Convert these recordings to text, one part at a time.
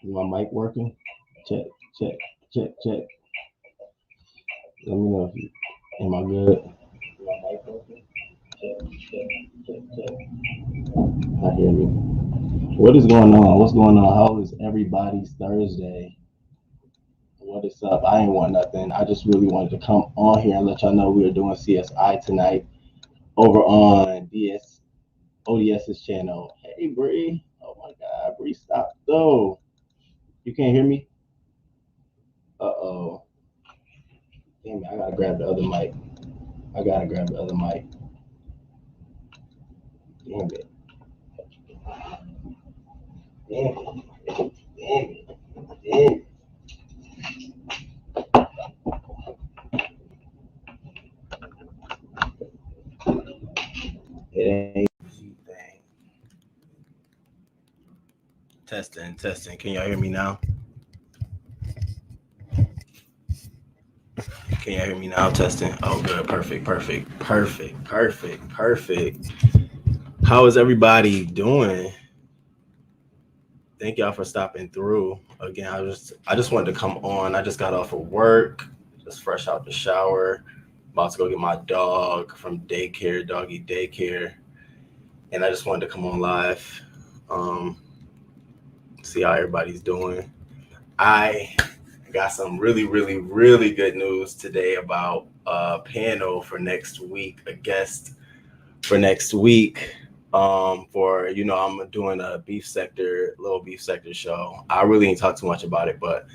Is my mic working? Check, check, check, check. Let me know if you am I good? Is my mic working? Check, check, check, check. I hear me. What is going on? What's going on? How is everybody's Thursday? What is up? I ain't want nothing. I just really wanted to come on here and let y'all know we are doing CSI tonight over on ODS's channel. Hey Bree. Oh my god, Bree, stop though. You can't hear me? Uh-oh. Damn it, I gotta grab the other mic. I gotta grab the other mic. Damn it. Damn it. Damn it. Damn it. It ain't easy thing. Testing, testing. Can y'all hear me now? Can y'all hear me now? Testing. Oh, good. Perfect, perfect, perfect, perfect, perfect. How is everybody doing? Thank y'all for stopping through. Again, I just wanted to come on. I just got off of work, just fresh out the shower. About to go get my dog from daycare, doggy daycare. And I just wanted to come on live, see how everybody's doing. I got some really, really, really good news today about a panel for next week, a guest for next week. For I'm doing a little beef sector show. I really ain't talk too much about it, but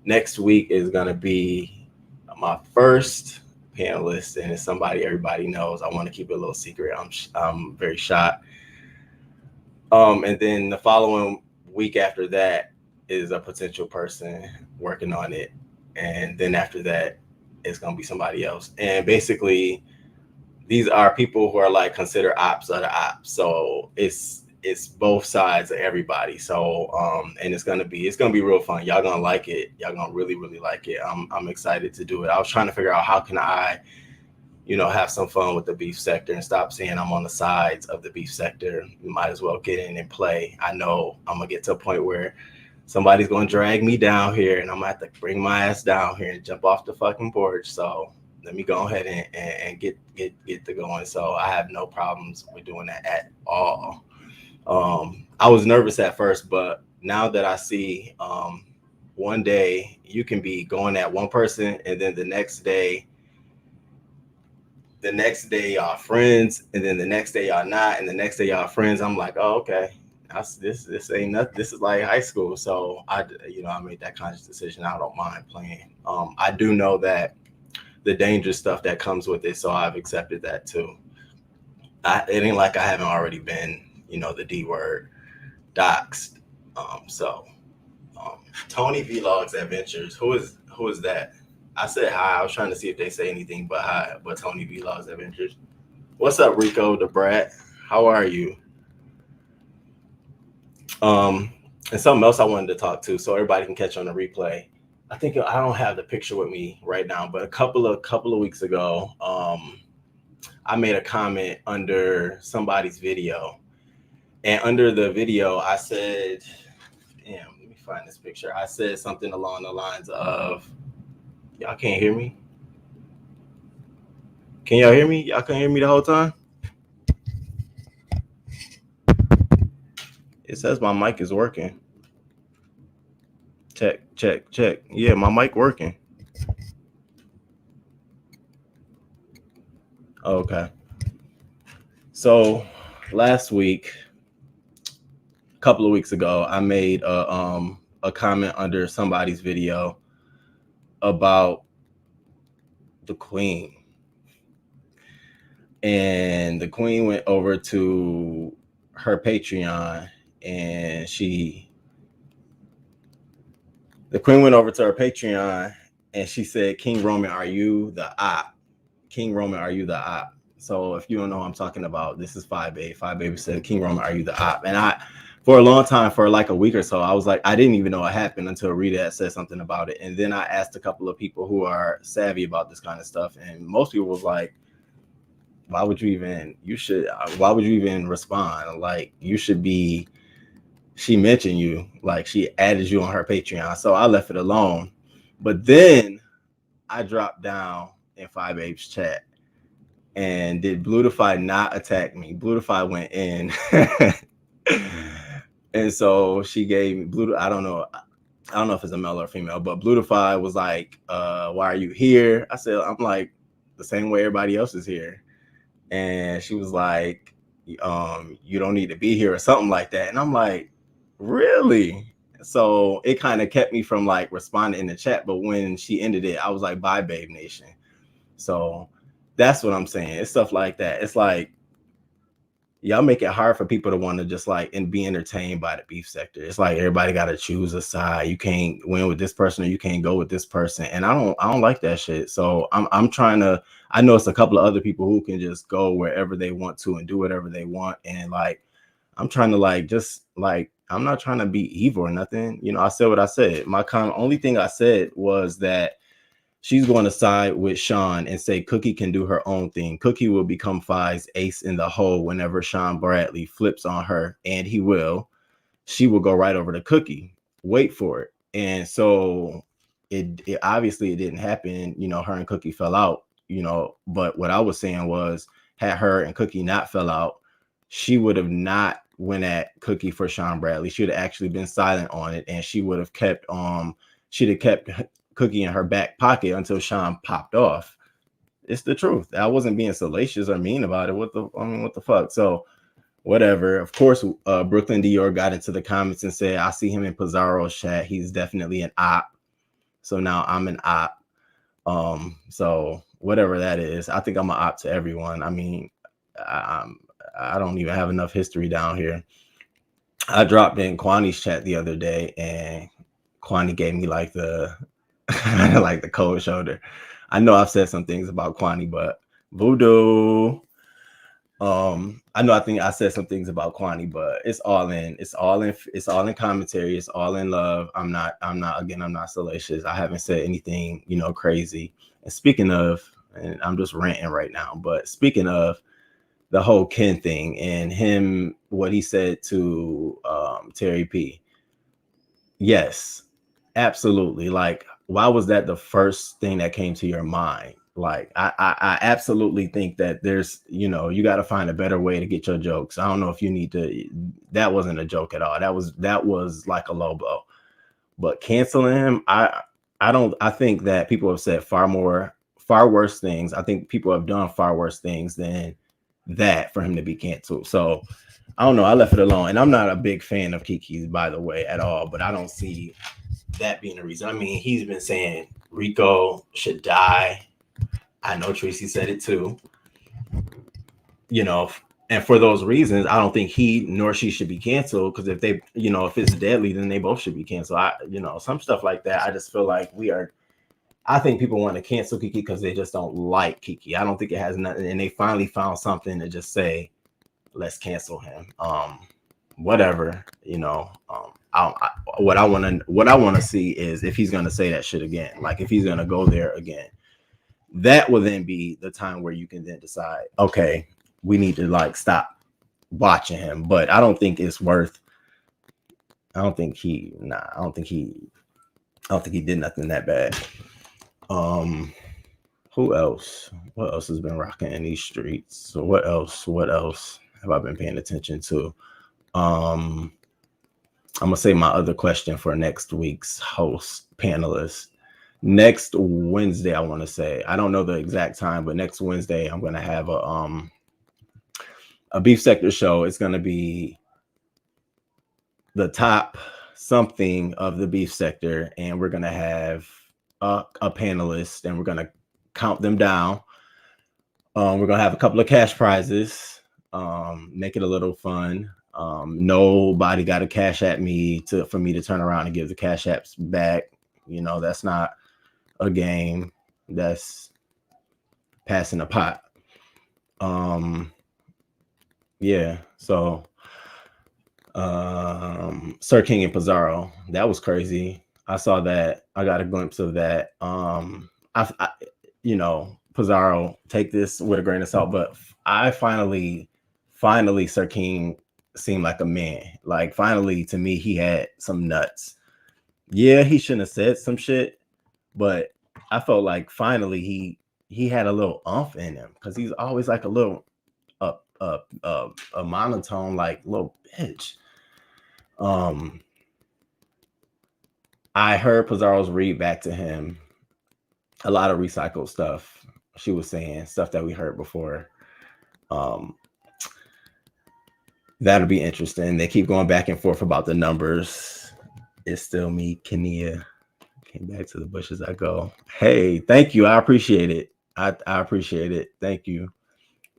next week is gonna be my first panelist, and it's somebody everybody knows. I want to keep it a little secret. I'm very shocked. And then the following week after that is a potential person working on it, and then after that, it's gonna be somebody else. And basically, these are people who are like considered ops of the ops. So it's both sides of everybody. So and it's gonna be real fun. Y'all gonna like it. Y'all gonna really, really like it. I'm excited to do it. I was trying to figure out how can I, have some fun with the beef sector and stop saying I'm on the sides of the beef sector. You might as well get in and play. I know I'm gonna get to a point where somebody's gonna drag me down here and I'm gonna have to bring my ass down here and jump off the fucking porch. So let me go ahead and get to going. So I have no problems with doing that at all. I was nervous at first, but now that I see one day you can be going at one person and then the next day y'all friends, and then the next day y'all not, and the next day y'all friends. I'm like, oh, okay. This ain't nothing. This is like high school. So I made that conscious decision. I don't mind playing. I do know that the dangerous stuff that comes with it, so I've accepted that too. It ain't like I haven't already been, the D word doxed. Tony Vlogs Adventures. Who is that? I said hi. I was trying to see if they say anything, but hi. But Tony Vlogs Adventures. What's up, Rico the Brat? How are you? And something else I wanted to talk to, so everybody can catch on the replay. I think I don't have the picture with me right now, but a couple of weeks ago, I made a comment under somebody's video, and under the video, I said, "Damn, let me find this picture." I said something along the lines of, "Y'all can't hear me? Can y'all hear me? Y'all can't hear me the whole time?" It says my mic is working. check. Yeah, my mic working. Okay. So last week, a couple of weeks ago, I made a comment under somebody's video about the Queen. And the Queen went over to her Patreon and the Queen went over to her Patreon and she said, King Roman, are you the op? King Roman, are you the op? So if you don't know what I'm talking about, this is 5 Baby said, King Roman, are you the op? And I, for a long time, for like a week or so, I was like, I didn't even know it happened until Rita had said something about it. And then I asked a couple of people who are savvy about this kind of stuff. And most people was like, why would you even respond? Like, you should be, she mentioned you, like she added you on her Patreon. So I left it alone. But then I dropped down in 5A's chat. And did Blutify not attack me? Blutify went in. And so she gave me Blue. I don't know if it's a male or female, but Blutify was like, why are you here? I said, I'm like the same way everybody else is here. And she was like, you don't need to be here or something like that. And I'm like, really? So it kind of kept me from like responding in the chat. But when she ended it, I was like, bye, Babe Nation. So that's what I'm saying. It's stuff like that. It's like, y'all make it hard for people to want to just like and be entertained by the beef sector. It's like everybody got to choose a side. You can't win with this person or you can't go with this person. And I don't like that shit. So I'm trying to, I know it's a couple of other people who can just go wherever they want to and do whatever they want. And like, I'm trying to like, just like, I'm not trying to be evil or nothing. You know, I said what I said. My only thing I said was that she's going to side with Sean and say Cookie can do her own thing. Cookie will become Fi's ace in the hole whenever Sean Bradley flips on her, and he will. She will go right over to Cookie. Wait for it. And so it obviously it didn't happen. You know, her and Cookie fell out, you know, but what I was saying was had her and Cookie not fell out, she would have not went at Cookie for Sean Bradley. She would have actually been silent on it, and she would have kept she'd have kept Cookie in her back pocket until Sean popped off. It's the truth. I wasn't being salacious or mean about it. What the fuck? So whatever. Of course, Brooklyn Dior got into the comments and said, I see him in Pizarro's chat. He's definitely an op. So now I'm an op. So whatever that is, I think I'm an op to everyone. I mean, I don't even have enough history down here. I dropped in Kwani's chat the other day and Kwani gave me like the like the cold shoulder. I know I've said some things about Kwani, but Voodoo. I think I said some things about Kwani, but it's all in commentary. It's all in love. I'm not salacious. I haven't said anything, you know, crazy. And speaking of, and I'm just ranting right now, but speaking of the whole Ken thing and him, what he said to Terry P. Yes, absolutely. Like, why was that the first thing that came to your mind? Like, I absolutely think that there's, you know, you got to find a better way to get your jokes. I don't know if you need to, that wasn't a joke at all. That was like a low blow. But canceling him, I think that people have said far worse things. I think people have done far worse things than that for him to be canceled. So I don't know. I left it alone. And I'm not a big fan of Kiki's, by the way, at all. But I don't see that being the reason. I mean, he's been saying Rico should die. I know Tracy said it too. You know, and for those reasons, I don't think he nor she should be canceled. Because if they, you know, if it's deadly, then they both should be canceled. You know, some stuff like that. I just feel like I think people want to cancel Kiki because they just don't like Kiki. I don't think it has nothing. And they finally found something to just say, let's cancel him. Whatever, you know. What I want to see is if he's going to say that shit again, like if he's going to go there again, that will then be the time where you can then decide, okay, we need to like stop watching him. But I don't think it's worth. I don't think he did nothing that bad. Who else? What else has been rocking in these streets? So what else have I been paying attention to? I'm gonna say my other question for next week's host panelist. Next Wednesday, I want to say, I don't know the exact time, but next Wednesday I'm gonna have a beef sector show. It's gonna be the top something of the beef sector, and we're gonna have a panelist, and we're gonna count them down. We're gonna have a couple of cash prizes, make it a little fun. Nobody got to cash at me for me to turn around and give the cash apps back. You know, that's not a game. That's passing a pot. Yeah. So, Sir King and Pizarro, that was crazy. I saw that. I got a glimpse of that. I you know, Pizarro, take this with a grain of salt, but I finally, Sir King seemed like a man. Like, finally, to me, he had some nuts. Yeah, he shouldn't have said some shit, but I felt like finally he had a little umph in him, because he's always like a little a monotone, like little bitch. I heard Pizarro's read back to him a lot of recycled stuff. She was saying stuff that we heard before. That'll be interesting. They keep going back and forth about the numbers. It's still me, Kenia. Came back to the bushes I go. Hey, thank you. I appreciate it. I appreciate it. Thank you.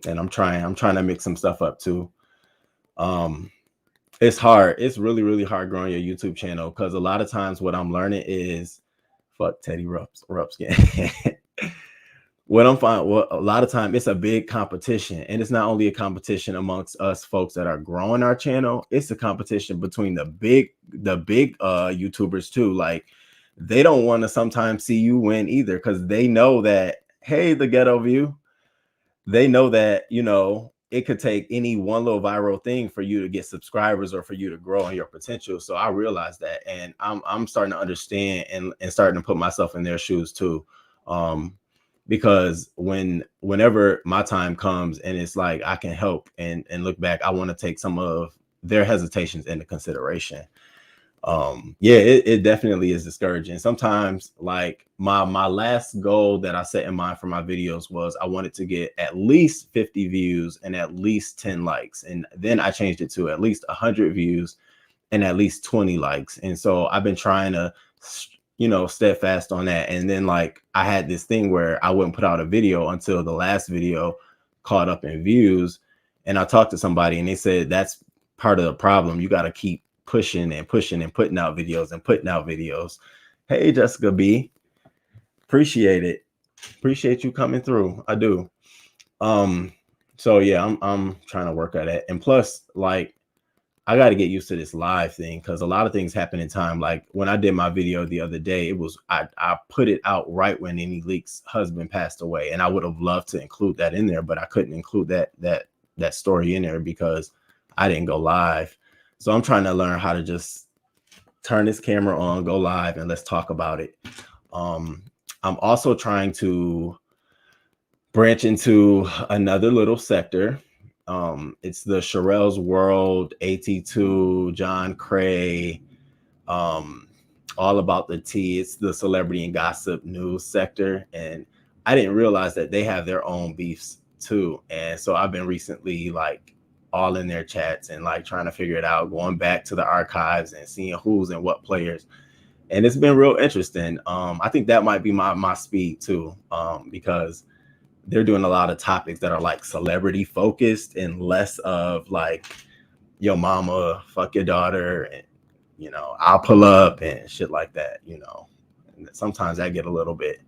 And I'm trying to mix some stuff up too. It's hard. It's really, really hard growing your YouTube channel, because a lot of times what I'm learning is fuck Teddy Rups game. What I'm finding, a lot of time it's a big competition, and it's not only a competition amongst us folks that are growing our channel. It's a competition between the big YouTubers too. Like, they don't want to sometimes see you win either, because they know that, hey, the ghetto view, they know that, you know, it could take any one little viral thing for you to get subscribers or for you to grow in your potential. So I realized that, and I'm starting to understand and starting to put myself in their shoes too. Because whenever my time comes and it's like I can help and look back, I want to take some of their hesitations into consideration. Yeah, it definitely is discouraging sometimes. Like, my last goal that I set in mind for my videos was I wanted to get at least 50 views and at least 10 likes, and then I changed it to at least 100 views and at least 20 likes. And so I've been trying to, you know, steadfast on that. And then, like, I had this thing where I wouldn't put out a video until the last video caught up in views. And I talked to somebody and they said that's part of the problem. You got to keep pushing and pushing and putting out videos. Hey, Jessica B, appreciate it. Appreciate you coming through. I do. So yeah, I'm trying to work at it. And plus, like, I got to get used to this live thing, because a lot of things happen in time. Like, when I did my video the other day, it was I put it out right when Nene Leak's husband passed away, and I would have loved to include that in there, but I couldn't include that story in there because I didn't go live. So I'm trying to learn how to just turn this camera on, go live, and let's talk about it. I'm also trying to branch into another little sector. It's the Sherelle's World, AT2, John Cray, all about the tea. It's the celebrity and gossip news sector. And I didn't realize that they have their own beefs too. And so I've been recently, like, all in their chats and, like, trying to figure it out, going back to the archives and seeing who's and what players. And it's been real interesting. I think that might be my speed too, because they're doing a lot of topics that are like celebrity focused and less of like, your mama, fuck your daughter, and, you know, I'll pull up and shit like that, you know. And sometimes I get a little bit,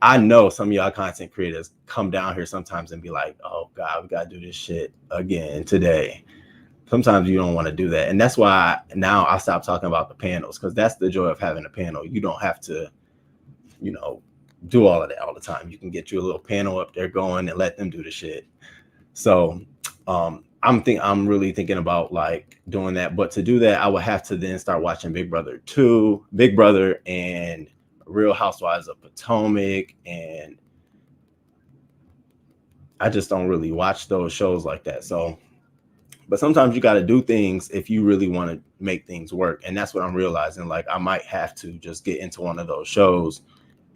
I know some of y'all content creators come down here sometimes and be like, oh God, we got to do this shit again today. Sometimes you don't want to do that. And that's why now I stopped talking about the panels, because that's the joy of having a panel. You don't have to, you know, do all of that all the time. You can get you a little panel up there going and let them do the shit. So I'm really thinking about, like, doing that. But to do that, I would have to then start watching Big Brother 2, Big Brother and Real Housewives of Potomac. And I just don't really watch those shows like that. So But sometimes you got to do things if you really want to make things work. And that's what I'm realizing. Like, I might have to just get into one of those shows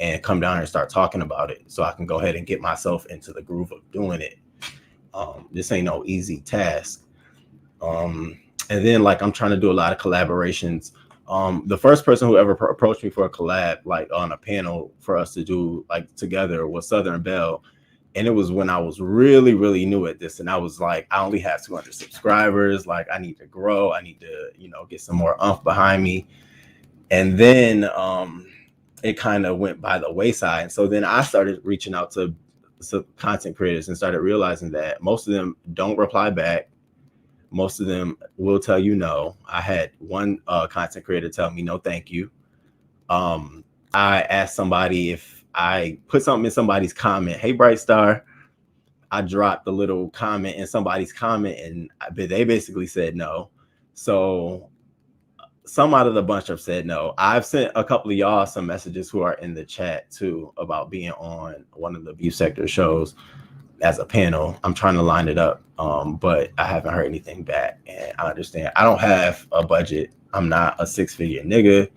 and come down here and start talking about it so I can go ahead and get myself into the groove of doing it. This ain't no easy task. And then, like, I'm trying to do a lot of collaborations. The first person who ever approached me for a collab, like on a panel for us to do like together, was Southern Belle. And it was when I was really, really new at this. And I was like, I only have 200 subscribers. Like, I need to grow. I need to, get some more umph behind me. And then it kind of went by the wayside. And so then I started reaching out to some content creators and started realizing that most of them don't reply back. Most of them will tell you no. I had one content creator tell me no, thank you. I asked somebody if I put something in somebody's comment. Hey, Bright Star. I dropped a little comment in somebody's comment, and they basically said no. So some out of the bunch have said no. I've sent a couple of y'all some messages who are in the chat too about being on one of the View Sector shows as a panel. I'm trying to line it up, but I haven't heard anything back. And I understand I don't have a budget. I'm not a 6-figure nigga.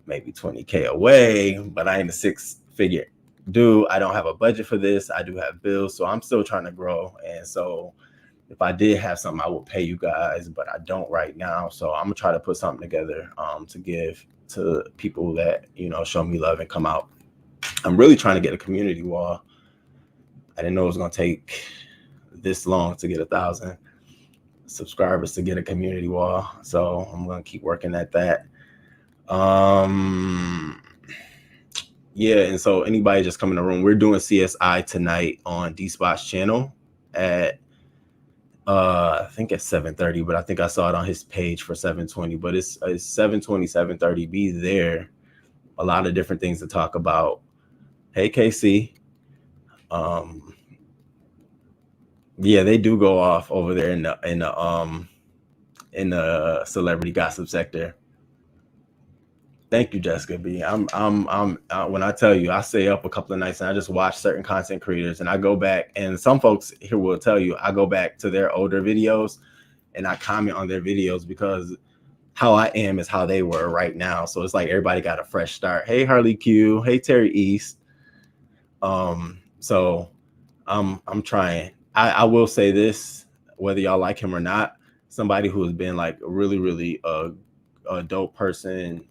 Maybe 20K away, but I ain't a 6-figure dude. I don't have a budget for this. I do have bills, so I'm still trying to grow. And so if I did have something, I would pay you guys, but I don't right now. So I'm gonna try to put something together to give to people that show me love and come out. I'm really trying to get a community wall. I didn't know it was gonna take this long to get 1,000 subscribers to get a community wall. So I'm gonna keep working at that. Yeah, and so anybody just come in the room, we're doing CSI tonight on D-Spot's channel at I think at 7:30, but I think I saw it on his page for 7:20, but it's 7:20, 7:30. Be there. A lot of different things to talk about. Hey, KC. Yeah, they do go off over there in the celebrity gossip sector. Thank you, Jessica B. I'm when I tell you, I stay up a couple of nights and I just watch certain content creators, and I go back, and some folks here will tell you I go back to their older videos and I comment on their videos because how I am is how they were right now. So it's like everybody got a fresh start. Hey, Harley Q. Hey, Terry East. So I'm trying. I will say this, whether y'all like him or not, somebody who has been like really, really a dope person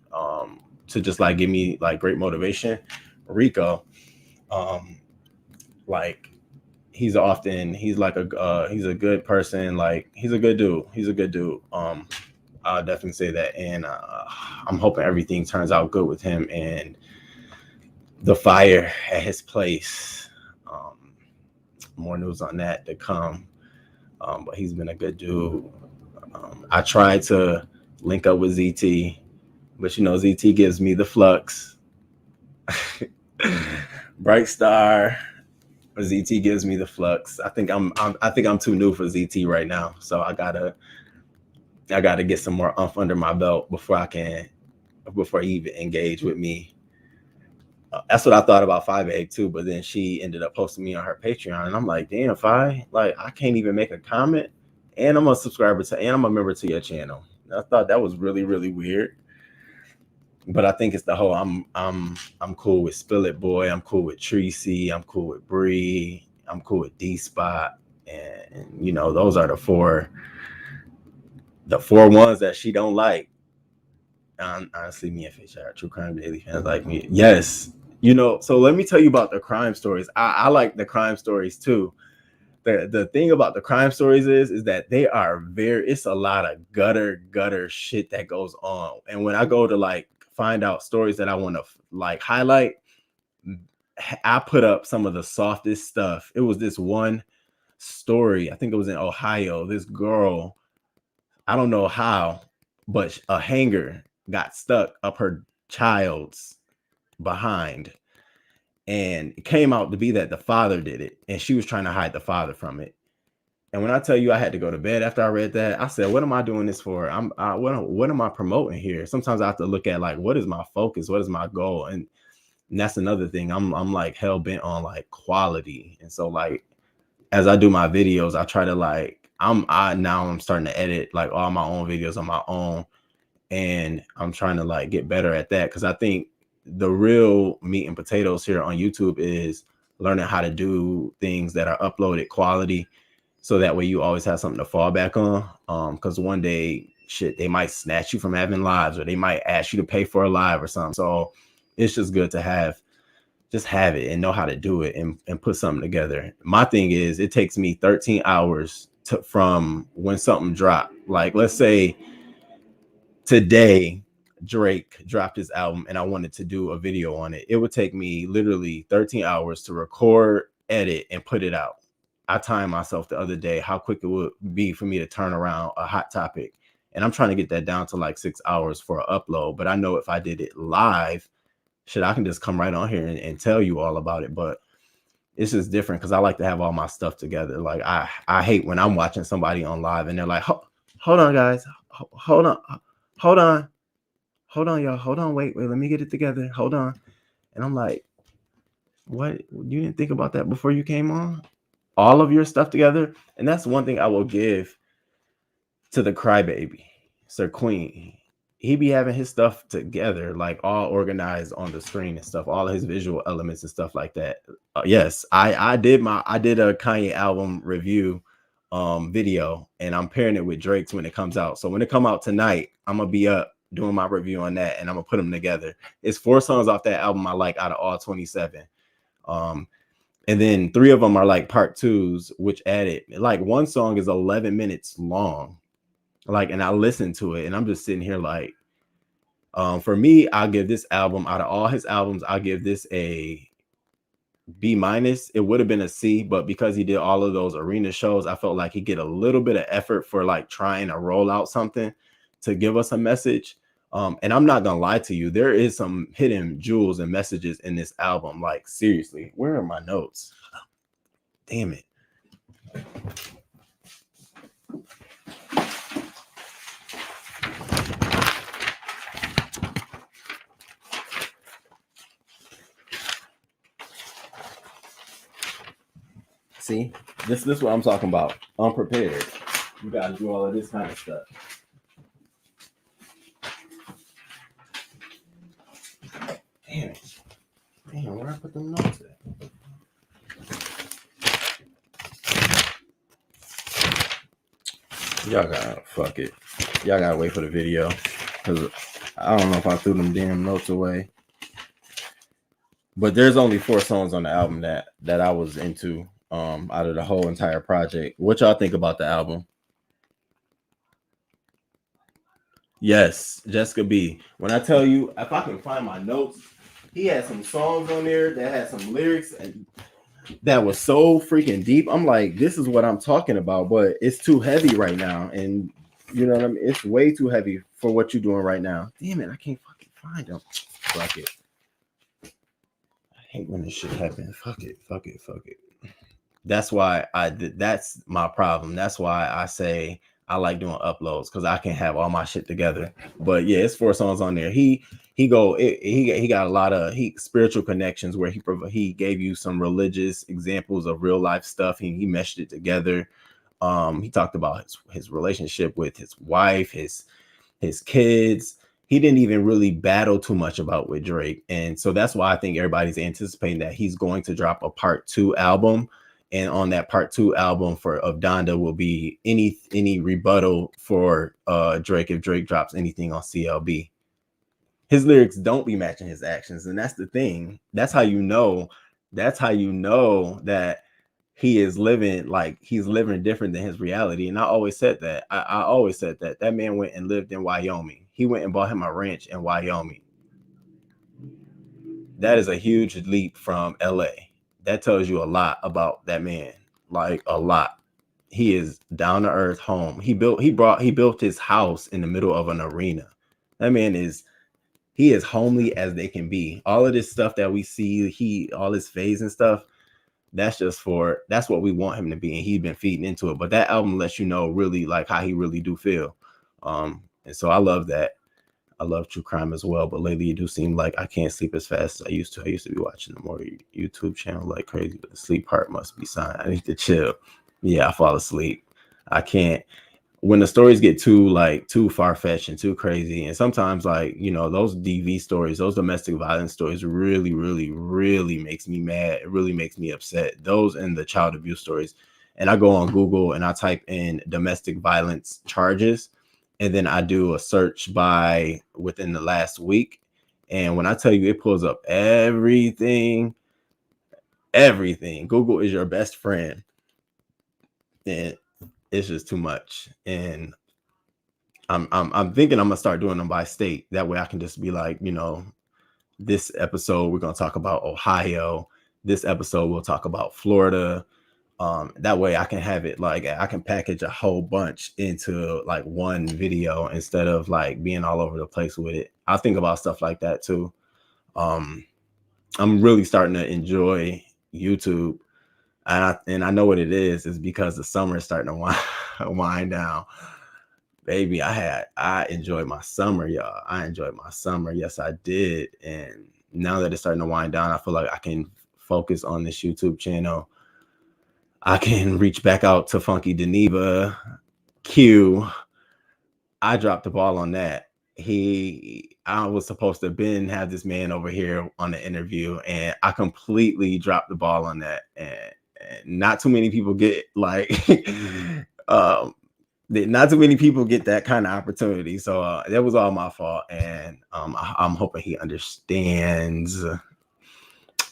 to just like give me like great motivation, Rico. Like he's like he's a good person. Like he's a good dude. I'll definitely say that, and I'm hoping everything turns out good with him and the fire at his place. More news on that to come, but he's been a good dude. I tried to link up with ZT, but ZT gives me the flux. Bright Star, ZT gives me the flux. I think I'm too new for ZT right now, so I gotta get some more umph under my belt before he even engage with me. That's what I thought about 5 Egg too, but then she ended up posting me on her Patreon, and I'm like, damn, Fi, like I can't even make a comment, and I'm a subscriber to, and I'm a member to your channel. I thought that was really, really weird, but I think it's the whole I'm cool with Spill It Boy, I'm cool with Tracy, I'm cool with Bree, I'm cool with D-Spot, and those are the four ones that she don't like. Honestly, me and HR, True Crime Daily fans like me. Yes. So let me tell you about the crime stories. I like the crime stories too. The thing about the crime stories is that they are it's a lot of gutter shit that goes on. And when I go to like find out stories that I want to like highlight, I put up some of the softest stuff. It was this one story, I think it was in Ohio. This girl, I don't know how, but a hanger got stuck up her child's behind, and it came out to be that the father did it, and she was trying to hide the father from it. And when I tell you I had to go to bed after I read that, I said, what am I doing this for? What am I promoting here? Sometimes I have to look at like, what is my focus? What is my goal? And that's another thing. I'm like hell bent on like quality. And so like, as I do my videos, I try to like, now I'm starting to edit like all my own videos on my own, and I'm trying to like get better at that, because I think the real meat and potatoes here on YouTube is learning how to do things that are uploaded quality, so that way you always have something to fall back on. Because one day, shit, they might snatch you from having lives, or they might ask you to pay for a live or something. So it's just good to have it and know how to do it, and put something together. My thing is, it takes me 13 hours from when something dropped. Like, let's say today Drake dropped his album and I wanted to do a video on it. It would take me literally 13 hours to record, edit, and put it out. I timed myself the other day how quick it would be for me to turn around a hot topic. And I'm trying to get that down to like 6 hours for an upload. But I know if I did it live, shit, I can just come right on here and tell you all about it. But it's just different because I like to have all my stuff together. Like, I hate when I'm watching somebody on live and they're like, hold on, guys. Hold on. Hold on, y'all. Hold on. Wait, let me get it together. Hold on. And I'm like, what? You didn't think about that before you came on? All of your stuff together? And that's one thing I will give to the crybaby, Sir Queen. He be having his stuff together, like all organized on the screen and stuff, all of his visual elements and stuff like that. Yes, I did a Kanye album review video, and I'm pairing it with Drake's when it comes out. So when it come out tonight, I'm gonna be up doing my review on that, and I'm gonna put them together. It's 4 songs off that album I like out of all 27. And then 3 of them are like part 2s, which added, like, one song is 11 minutes long. Like, and I listened to it and I'm just sitting here like, for me, I'll give this album, out of all his albums, I'll give this a B-. It would have been a C, but because he did all of those arena shows, I felt like he get a little bit of effort for like trying to roll out something to give us a message. And I'm not gonna lie to you, there is some hidden jewels and messages in this album. Like, seriously, where are my notes? Damn it. See, this is what I'm talking about. Unprepared. You gotta do all of this kind of stuff. Damn it. Damn, where I put them notes at? Y'all gotta fuck it. Y'all gotta wait for the video, because I don't know if I threw them damn notes away. But there's only 4 songs on the album that I was into. Out of the whole entire project. What y'all think about the album? Yes, Jessica B. When I tell you, if I can find my notes, he had some songs on there that had some lyrics and that was so freaking deep. I'm like, this is what I'm talking about, but it's too heavy right now. And you know what I mean? It's way too heavy for what you're doing right now. Damn it, I can't fucking find them. Fuck it. I hate when this shit happens. Fuck it. That's why that's my problem. That's why I say I like doing uploads, because I can have all my shit together. But yeah, it's 4 songs on there. He got a lot of spiritual connections where he gave you some religious examples of real life stuff. He meshed it together. He talked about his relationship with his wife, his kids. He didn't even really battle too much about with Drake. And so that's why I think everybody's anticipating that he's going to drop a part 2 album. And on that part 2 album of Donda will be any rebuttal for Drake if Drake drops anything on CLB. His lyrics don't be matching his actions, and that's the thing. That's how you know that he is living different than his reality. And I always said that. I always said that man went and lived in Wyoming. He went and bought him a ranch in Wyoming. That is a huge leap from LA. That tells you a lot about that man, like a lot. He is down to earth, home. He built his house in the middle of an arena. That man is homely as they can be. All of this stuff that we see, all his phase and stuff, that's what we want him to be, and he's been feeding into it. But that album lets you know really like how he really do feel. And so I love that. I love true crime as well, but lately it do seem like I can't sleep as fast as I used to. I used to be watching the more YouTube channel like crazy, but the sleep part must be sign. I need to chill. Yeah, I fall asleep. I can't. When the stories get too far-fetched and too crazy, and sometimes like, those DV stories, those domestic violence stories really, really, really makes me mad. It really makes me upset. Those and the child abuse stories. And I go on Google and I type in domestic violence charges, and then I do a search by within the last week. And when I tell you, it pulls up everything. Google is your best friend. And it's just too much. And I'm thinking I'm gonna start doing them by state. That way I can just be like, this episode we're gonna talk about Ohio. This episode we'll talk about Florida. That way I can have it like I can package a whole bunch into like one video instead of like being all over the place with it. I think about stuff like that too. I'm really starting to enjoy YouTube, and I know what it is because the summer is starting to wind down. Baby, I enjoyed my summer, y'all. I enjoyed my summer. Yes, I did. And now that it's starting to wind down, I feel like I can focus on this YouTube channel. I can reach back out to Funky Deneva. Q. I dropped the ball on that. I was supposed to have this man over here on the interview, and I completely dropped the ball on that. And not too many people get like not too many people get that kind of opportunity. So that was all my fault. And I'm hoping he understands.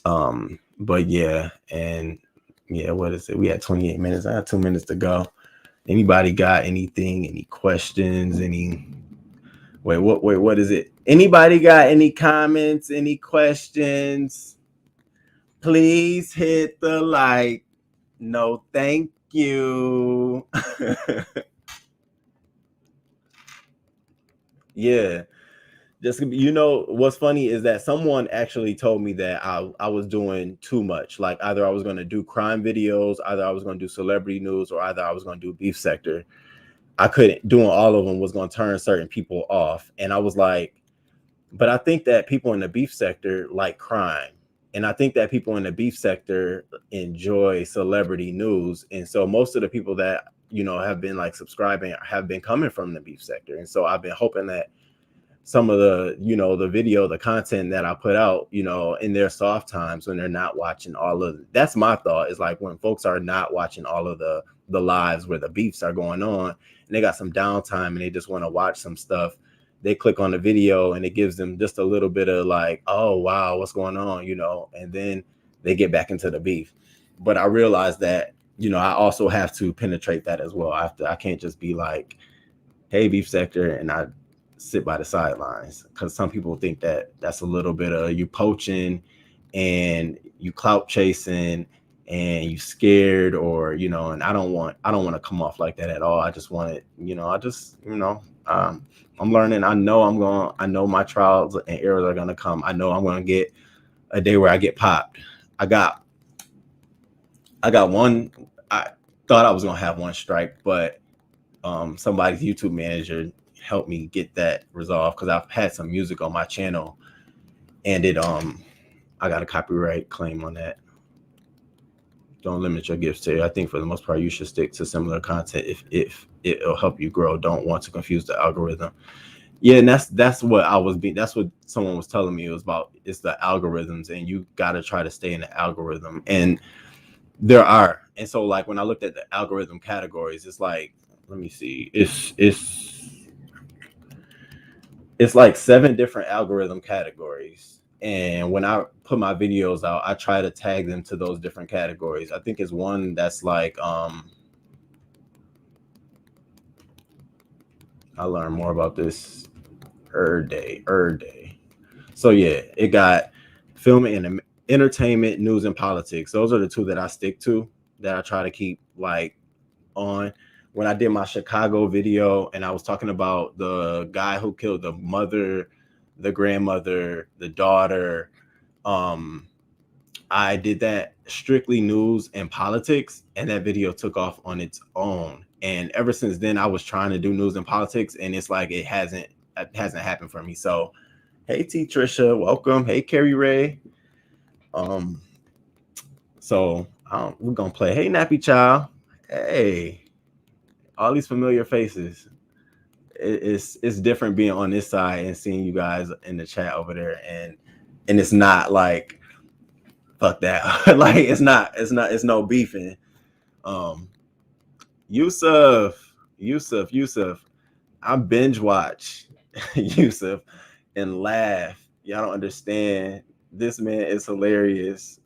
But yeah. And yeah, what is it? We had 28 minutes. I have 2 minutes to go. Anybody got anything, any questions, what is it? Anybody got any comments, any questions? Please hit the like. No, thank you. Yeah. Just what's funny is that someone actually told me that I was doing too much. Like either I was going to do crime videos, either I was going to do celebrity news, or either I was going to do beef sector. I couldn't. Doing all of them was going to turn certain people off. And I was like, but I think that people in the beef sector like crime. And I think that people in the beef sector enjoy celebrity news. And so most of the people that, have been like subscribing have been coming from the beef sector. And so I've been hoping that some of the, the content that I put out, in their soft times when they're not watching that's my thought, is like when folks are not watching all of the lives where the beefs are going on and they got some downtime and they just want to watch some stuff, they click on the video and it gives them just a little bit of like, oh, wow, what's going on, and then they get back into the beef. But I realized that, I also have to penetrate that as well. I can't just be like, hey, beef sector, and I sit by the sidelines, because some people think that that's a little bit of you poaching and you clout chasing and you scared, or and I don't want to come off like that at all. I just want it, I'm learning. I know my trials and errors are gonna come. I know I'm gonna get a day where I get popped. I got one. I thought I was gonna have one strike, but somebody's YouTube manager helped me get that resolved, because I've had some music on my channel and I got a copyright claim on that. Don't limit your gifts to you. I think for the most part you should stick to similar content if it'll help you grow. Don't want to confuse the algorithm. Yeah, and that's what someone was telling me. It was about, it's the algorithms, and you got to try to stay in the algorithm. And there are. And so like when I looked at the algorithm categories, it's like, let me see, it's like 7 different algorithm categories. And when I put my videos out, I try to tag them to those different categories. I think it's one that's like, I learned more about this day. So yeah, it got film and entertainment, news, and politics. Those are the 2 that I stick to, that I try to keep like on. When I did my Chicago video and I was talking about the guy who killed the mother, the grandmother, the daughter, I did that strictly news and politics, and that video took off on its own. And ever since then, I was trying to do news and politics, and it's like it hasn't happened for me. So, hey T Trisha, welcome. Hey Carrie Ray. So we're gonna play Hey Nappy Child. Hey. all these familiar faces. It's different being on this side and seeing you guys in the chat over there, and it's not like fuck that. Like it's no beefing. Yusuf, I binge watch Yusuf and laugh. Y'all don't understand. This man is hilarious.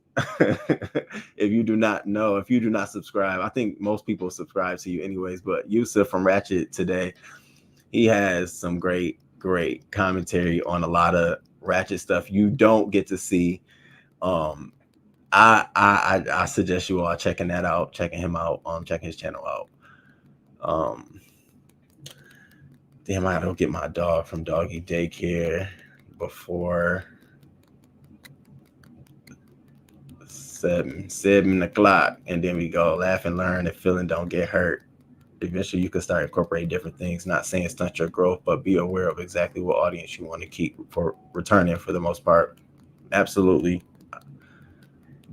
If you do not know, if you do not subscribe, I think most people subscribe to you anyways, but Yusuf from Ratchet today, he has some great commentary on a lot of Ratchet stuff you don't get to see. I suggest you all checking that out, checking him out, checking his channel out. Damn, I gotta go get my dog from doggy daycare before 7 o'clock, and then we go laugh and learn if feeling don't get hurt. Eventually you can start incorporating different things, not saying stunt your growth, but be aware of exactly what audience you want to keep for returning for the most part. Absolutely.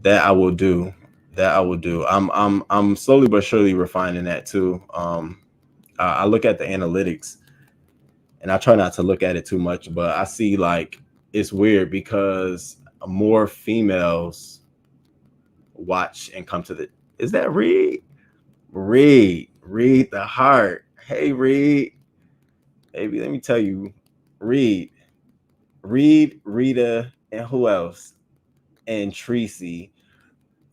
That I will do. I'm slowly but surely refining that too. I look at the analytics and I try not to look at it too much, but I see like it's weird because more females watch and come to the. Is that Reed? Reed the heart. Hey Reed, baby, let me tell you, Reed, Rita, and who else? And Tracy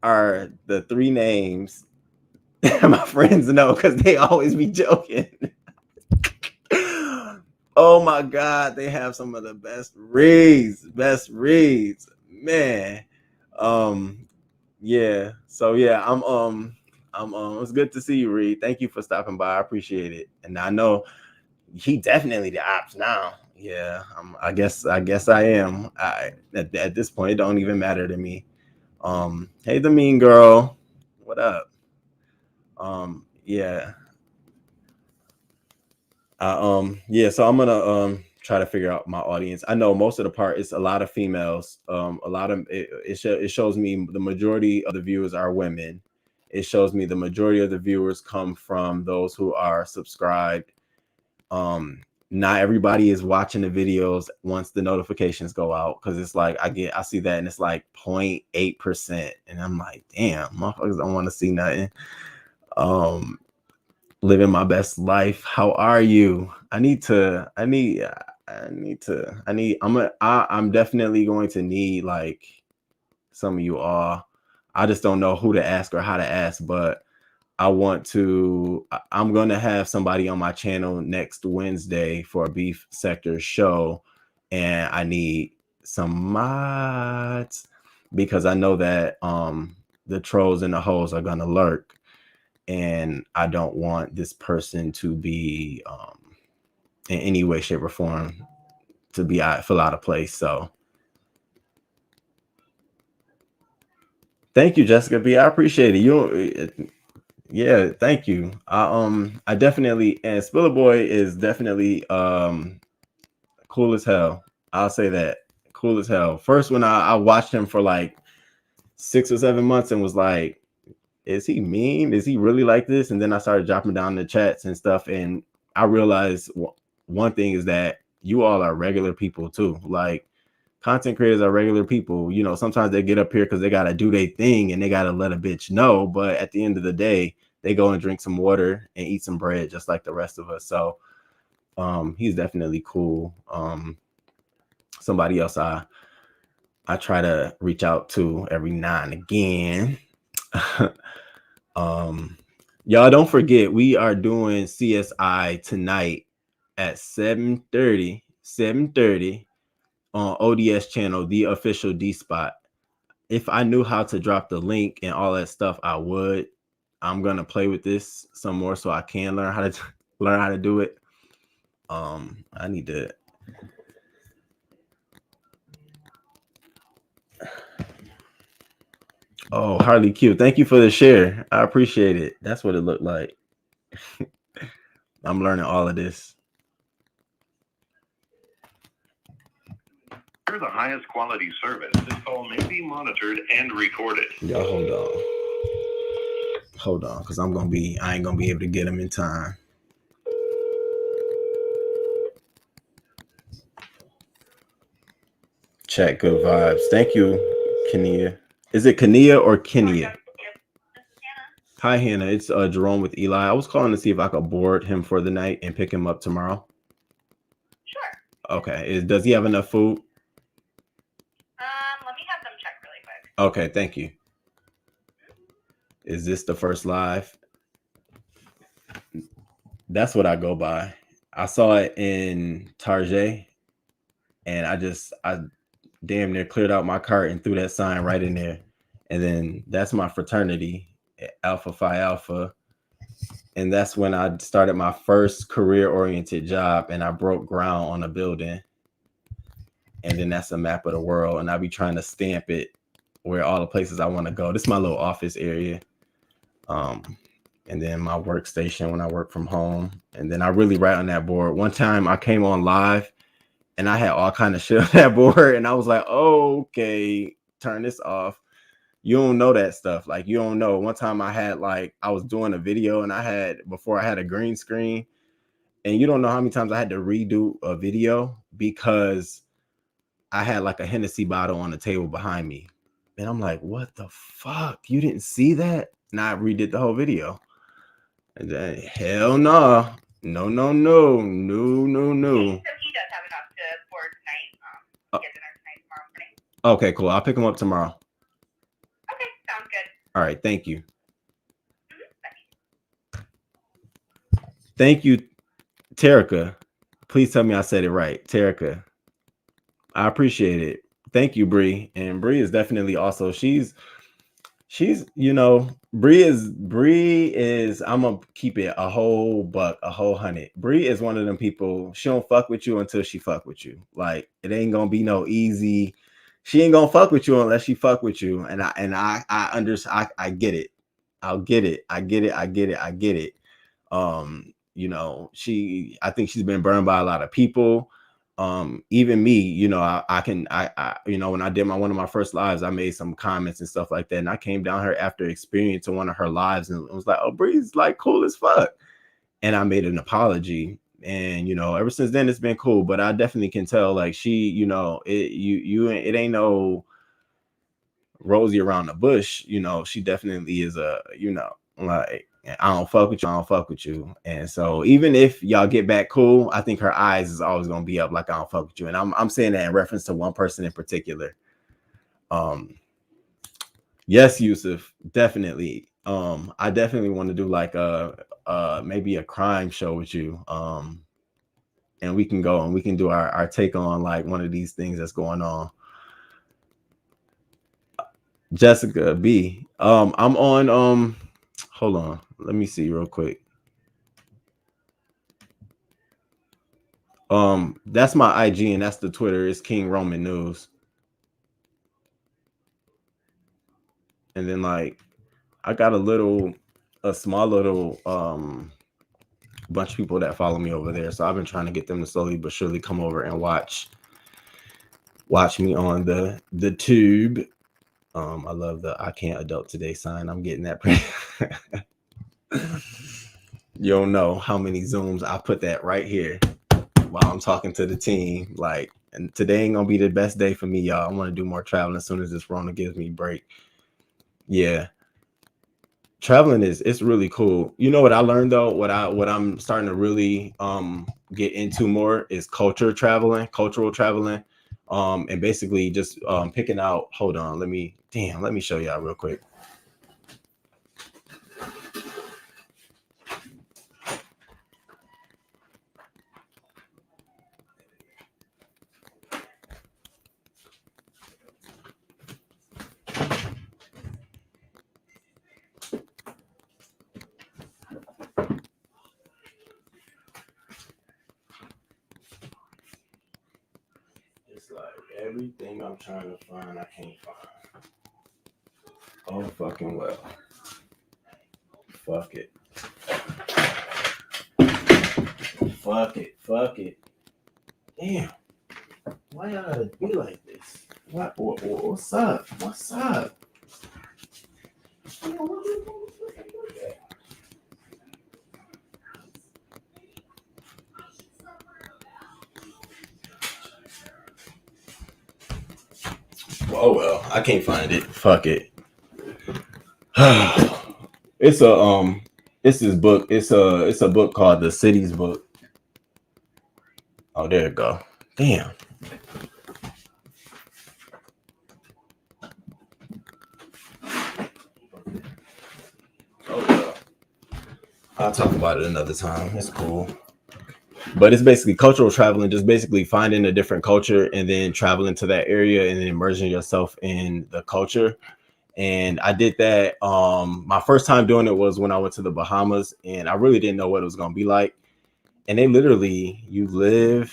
are the three names my friends know because they always be joking. Oh my God, they have some of the best reads, man. Yeah. So yeah, I'm it's good to see you, Reed. Thank you for stopping by. I appreciate it. And I know he definitely the ops now. Yeah, I guess I am. At this point, it don't even matter to me. Hey, the mean girl, what up? Yeah. Yeah, so I'm gonna try to figure out my audience. I know most of the part it's a lot of females. A lot of it shows me the majority of the viewers are women. It shows me the majority of the viewers come from those who are subscribed. Not everybody is watching the videos once the notifications go out, because it's like I see that and it's like 0.8%, and I'm like, damn, motherfuckers don't want to see nothing. Living my best life. How are you? I'm definitely going to need like some of you all. I just don't know who to ask or how to ask, but I'm going to have somebody on my channel next Wednesday for a beef sector show, and I need some mods because I know that the trolls and the hoes are going to lurk, and I don't want this person to be in any way, shape, or form to be feel out of place. So thank you, Jessica B. I appreciate it. Yeah, thank you. I definitely, and Spiller Boy is definitely cool as hell. I'll say that. Cool as hell. First, when I watched him for like 6 or 7 months and was like, is he mean? Is he really like this? And then I started dropping down the chats and stuff, and I realized one thing is that you all are regular people too. Like, content creators are regular people. You know, sometimes they get up here because they got to do their thing and they got to let a bitch know. But at the end of the day, they go and drink some water and eat some bread just like the rest of us. So he's definitely cool. Somebody else I try to reach out to every now and again. Y'all don't forget, we are doing CSI tonight at 7:30 on ODS channel, the official D Spot. If I knew how to drop the link and all that stuff, I would. I'm gonna play with this some more so I can learn how to do it. I need to. Oh, Harley Q, thank you for the share. I appreciate it. That's what it looked like. I'm learning all of this. For the highest quality service, this call may be monitored and recorded. Y'all hold on. Hold on, because I ain't gonna be able to get them in time. Chat, good vibes. Thank you, Kenia. Is it Kenia or Kenia? Hi, Hannah. It's Jerome with Eli. I was calling to see if I could board him for the night and pick him up tomorrow. Sure. Okay. Does he have enough food? Let me have them check really quick. Okay, thank you. Is this the first live? That's what I go by. I saw it in Target, and I damn near cleared out my cart and threw that sign right in there. And then that's my fraternity, Alpha Phi Alpha. And that's when I started my first career-oriented job, and I broke ground on a building. And then that's a map of the world, and I be trying to stamp it where all the places I want to go. This is my little office area. And then my workstation when I work from home. And then I really write on that board. One time I came on live and I had all kind of shit on that board, and I was like, oh, okay, turn this off. You don't know that stuff. Like, you don't know. One time I was doing a video, and I had a green screen, and you don't know how many times I had to redo a video because I had like a Hennessy bottle on the table behind me. And I'm like, what the fuck? You didn't see that? And I redid the whole video. And then, hell no. No. So he does have enough to board tonight. Get dinner tonight, tomorrow morning. Okay, cool. I'll pick him up tomorrow. Okay, sounds good. All right, thank you. Thank you, Terica. Please tell me I said it right. Terica. I appreciate it. Thank you, Bree. And Bree is definitely also, she's Bree is I'm gonna keep it a whole buck, a whole hundred. Bree is one of them people, she don't fuck with you until she fuck with you. Like, it ain't gonna be no easy. She ain't gonna fuck with you unless she fuck with you. And I understand. I get it. I get it. I think she's been burned by a lot of people. Even me, when I did one of my first lives, I made some comments and stuff like that. And I came down here after experiencing one of her lives and was like, oh, Bree's like cool as fuck. And I made an apology. And, ever since then it's been cool, but I definitely can tell, like, she, it ain't no Rosie around the bush. She definitely is like, I don't fuck with you. And so even if y'all get back cool, I think her eyes is always gonna be up like, I don't fuck with you. And I'm saying that in reference to one person in particular. Yes, Yusuf, definitely. I definitely want to do like maybe a crime show with you. And we can go and we can do our take on like one of these things that's going on. Jessica B. I'm on hold on, let me see real quick. That's my IG and that's the Twitter. It's King Roman News. And then like I got a small little bunch of people that follow me over there. So I've been trying to get them to slowly but surely come over and watch me on the tube. I love the I can't adult today sign. I'm getting that. You don't know how many Zooms I put that right here while I'm talking to the team. Like, and today ain't gonna be the best day for me, y'all. I want to do more traveling as soon as this Rona gives me a break. Yeah. Traveling it's really cool. You know what I learned though? What I'm starting to really get into more is cultural traveling, and basically just picking out. Hold on, let me show y'all real quick. It's like everything I'm trying to find, I can't find. Oh, fucking well. Fuck it. Fuck it. Damn. Why y'all gotta be like this? What's up? Oh well, I can't find it. Fuck it. It's a it's this book. It's a book called The City's Book. Oh, there you go. Damn. Oh well. I'll talk about it another time. It's cool. But it's basically cultural traveling, just basically finding a different culture and then traveling to that area and then immersing yourself in the culture. And I did that. My first time doing it was when I went to the Bahamas, and I really didn't know what it was gonna be like. And they literally, you live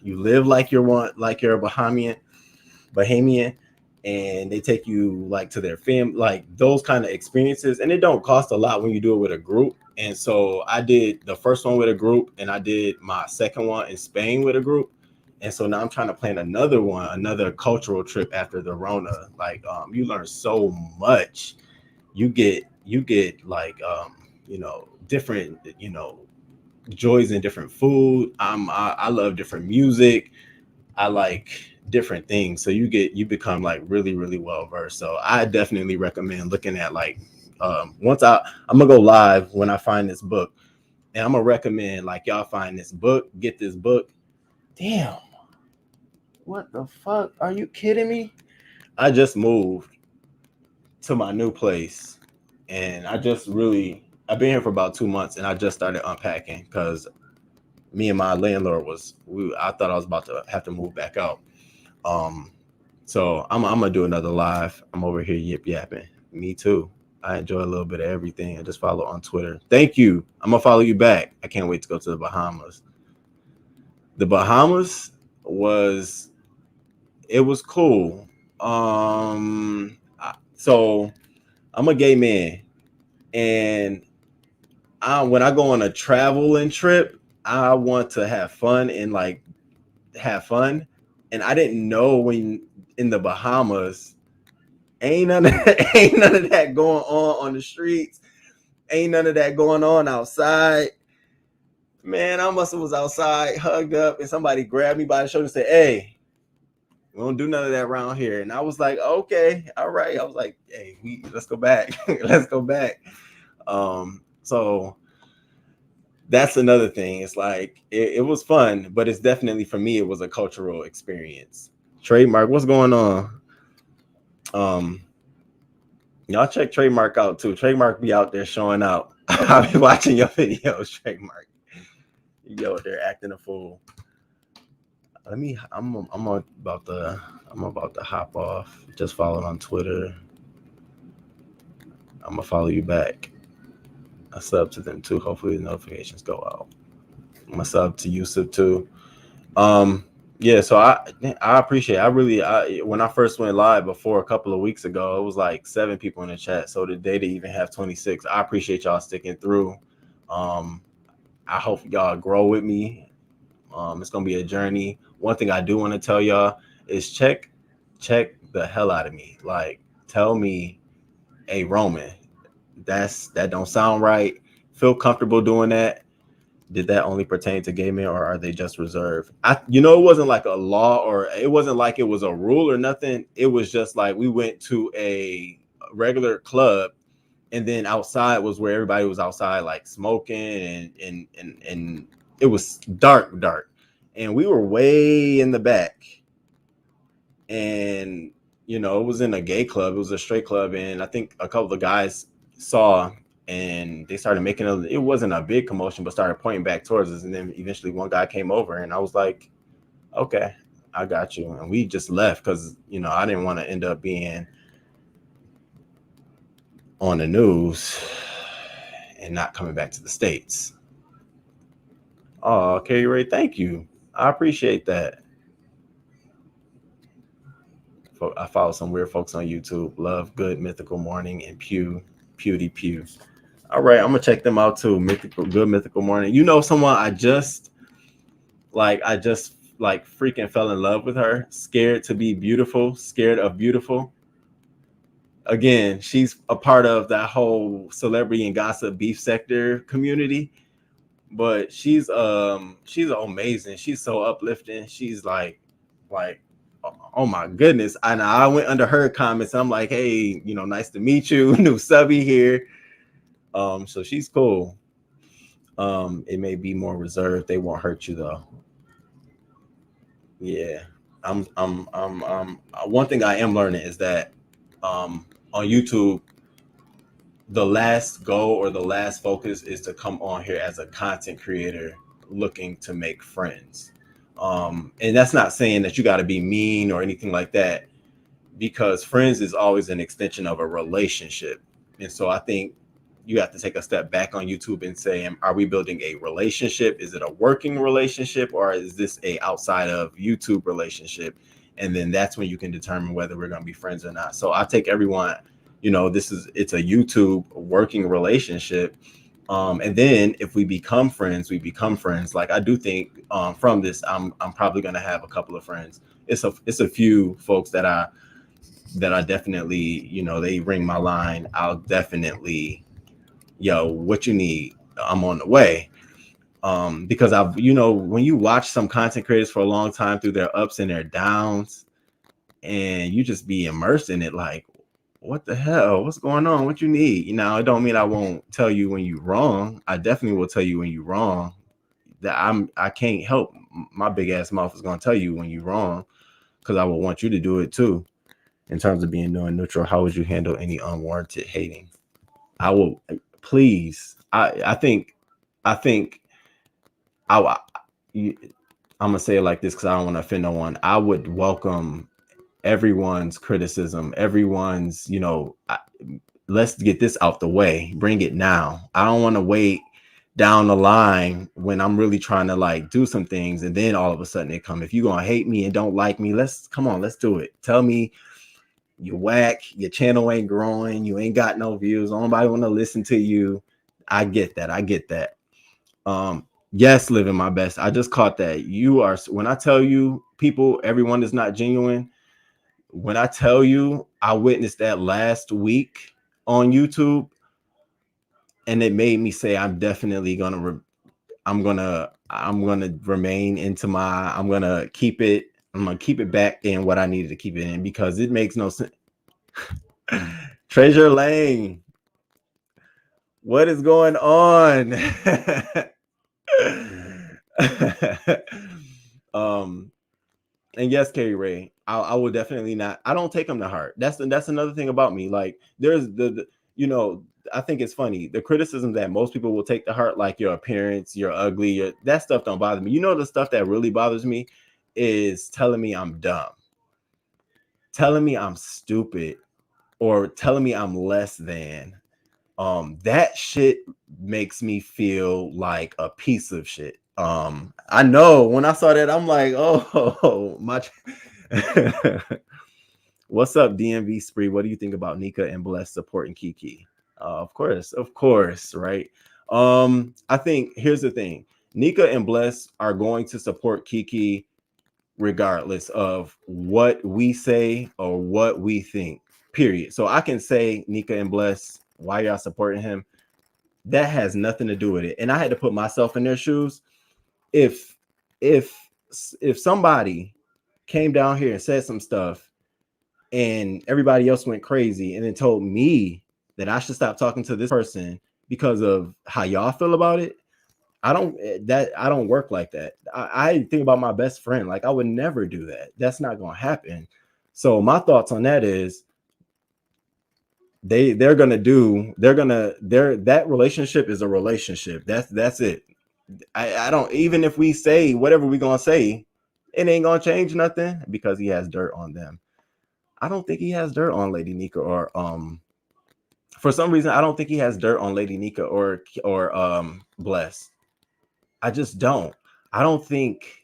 like you're a Bahamian, and they take you like to their like those kind of experiences, and it don't cost a lot when you do it with a group. And so I did the first one with a group, and I did my second one in Spain with a group. And so now I'm trying to plan another cultural trip after the Rona. Like, you learn so much. You get like, different, joys in different food. I love different music. I like different things. So you become like really, really well versed. So I definitely recommend looking at like, once I'm gonna go live when I find this book, and I'm gonna recommend like y'all find this book, get this book. Damn, what the fuck? Are you kidding me? I just moved to my new place, and I've been here for about 2 months, and I just started unpacking because me and my landlord I thought I was about to have to move back out. Um, so I'm gonna do another live. I'm over here yip yapping. Me too. I enjoy a little bit of everything. I just follow on Twitter. Thank you. I'm gonna follow you back. I can't wait to go to the Bahamas. The Bahamas was it was cool. So I'm a gay man, and when I go on a traveling trip, I want to have fun and like have fun. And I didn't know when in the Bahamas ain't none of that going on the streets. Ain't none of that going on outside. Man, I must have was outside, hugged up, and somebody grabbed me by the shoulder and said, "Hey, we don't do none of that around here." And I was like, "Okay, all right." I was like, "Hey, let's go back. Let's go back." So that's another thing. It's like it was fun, but it's definitely for me, it was a cultural experience. Trademark, what's going on? Um, y'all check Trademark out too. Trademark be out there showing out. I'll be watching your videos, Trademark. You out there acting a fool. I'm about to hop off. Just follow on Twitter. I'm gonna follow you back. I sub to them too. Hopefully the notifications go out. I'm gonna sub to Yusuf too. Um, yeah, so I appreciate it. When I first went live before a couple of weeks ago, it was like 7 people in the chat. So today they even have 26. I appreciate y'all sticking through. Um, I hope y'all grow with me. It's gonna be a journey. One thing I do want to tell y'all is check the hell out of me. Like, tell me, hey Roman, that don't sound right. Feel comfortable doing that. Did that only pertain to gay men, or are they just reserved? It wasn't like a law, or it wasn't like it was a rule or nothing. It was just like we went to a regular club, and then outside was where everybody was outside like smoking, and it was dark, and we were way in the back, and it was in a gay club. It was a straight club, and I think a couple of guys saw, and they started making it wasn't a big commotion, but started pointing back towards us. And then eventually one guy came over, and I was like, okay, I got you. And we just left because I didn't want to end up being on the news and not coming back to the States. Oh, Kerry Ray, thank you. I appreciate that. I follow some weird folks on YouTube. Love Good Mythical Morning and Pewdie Pew. All right, I'm gonna check them out too. Good Mythical Morning. Someone I just like freaking fell in love with her. Scared to be beautiful. Scared of beautiful. Again, she's a part of that whole celebrity and gossip beef sector community. But she's amazing. She's so uplifting. She's like oh my goodness. And I went under her comments. And I'm like, hey, nice to meet you. New subby here. So she's cool. It may be more reserved. They won't hurt you though. Yeah. One thing I am learning is that on YouTube, the last goal or the last focus is to come on here as a content creator looking to make friends. And that's not saying that you got to be mean or anything like that, because friends is always an extension of a relationship. And so I think you have to take a step back on YouTube and say, are we building a relationship? Is it a working relationship, or is this a outside of YouTube relationship? And then that's when you can determine whether we're going to be friends or not. So I take everyone, it's a YouTube working relationship. And then if we become friends, we become friends. Like I do think from this, I'm probably going to have a couple of friends. It's a few folks that I definitely, they ring my line. I'll definitely, what you need, I'm on the way. Because I've, when you watch some content creators for a long time through their ups and their downs, and you just be immersed in it, like, what the hell? What's going on? What you need? It don't mean I won't tell you when you're wrong. I definitely will tell you when you're wrong. That I can't help. My big ass mouth is gonna tell you when you're wrong, because I will want you to do it too. In terms of being neutral, how would you handle any unwarranted hating? I will, please. I think I I'm gonna say it like this because I don't want to offend no one. I would welcome everyone's criticism, everyone's, let's get this out the way. Bring it now. I don't want to wait down the line when I'm really trying to like do some things, and then all of a sudden it come. If you're gonna hate me and don't like me, let's do it. Tell me you whack, your channel ain't growing, you ain't got no views, nobody want to listen to you. I get that. Yes, living my best. I just caught that. You are, when I tell you people, everyone is not genuine. When I tell you, I witnessed that last week on YouTube, and it made me say I'm definitely gonna I'm gonna remain into my, I'm gonna keep it back in what I needed to keep it in, because it makes no sense. Treasure Lane, what is going on? And yes, Carrie Ray, I will definitely not. I don't take them to heart. That's another thing about me. Like there's the I think it's funny, the criticism that most people will take to heart, like your appearance, you're ugly, that stuff don't bother me. The stuff that really bothers me is telling me I'm dumb, telling me I'm stupid, or telling me I'm less than. That shit makes me feel like a piece of shit. I know when I saw that, I'm like, oh, my. What's up, DMV Spree? What do you think about Nika and Bless supporting Kiki? Of course, right? I think here's the thing: Nika and Bless are going to support Kiki regardless of what we say or what we think. Period. So I can say, Nika and Bless, why y'all supporting him? That has nothing to do with it. And I had to put myself in their shoes. If somebody came down here and said some stuff and everybody else went crazy and then told me that I should stop talking to this person because of how y'all feel about it, I don't work like that. I think about my best friend. Like I would never do that. That's not gonna happen. So my thoughts on that is that relationship is a relationship. That's it. I don't, even if we say whatever we're gonna say, it ain't gonna change nothing because he has dirt on them. I don't think he has dirt on Lady Nika, or for some reason I don't think he has dirt on Lady Nika or Bless. I just don't. I don't think,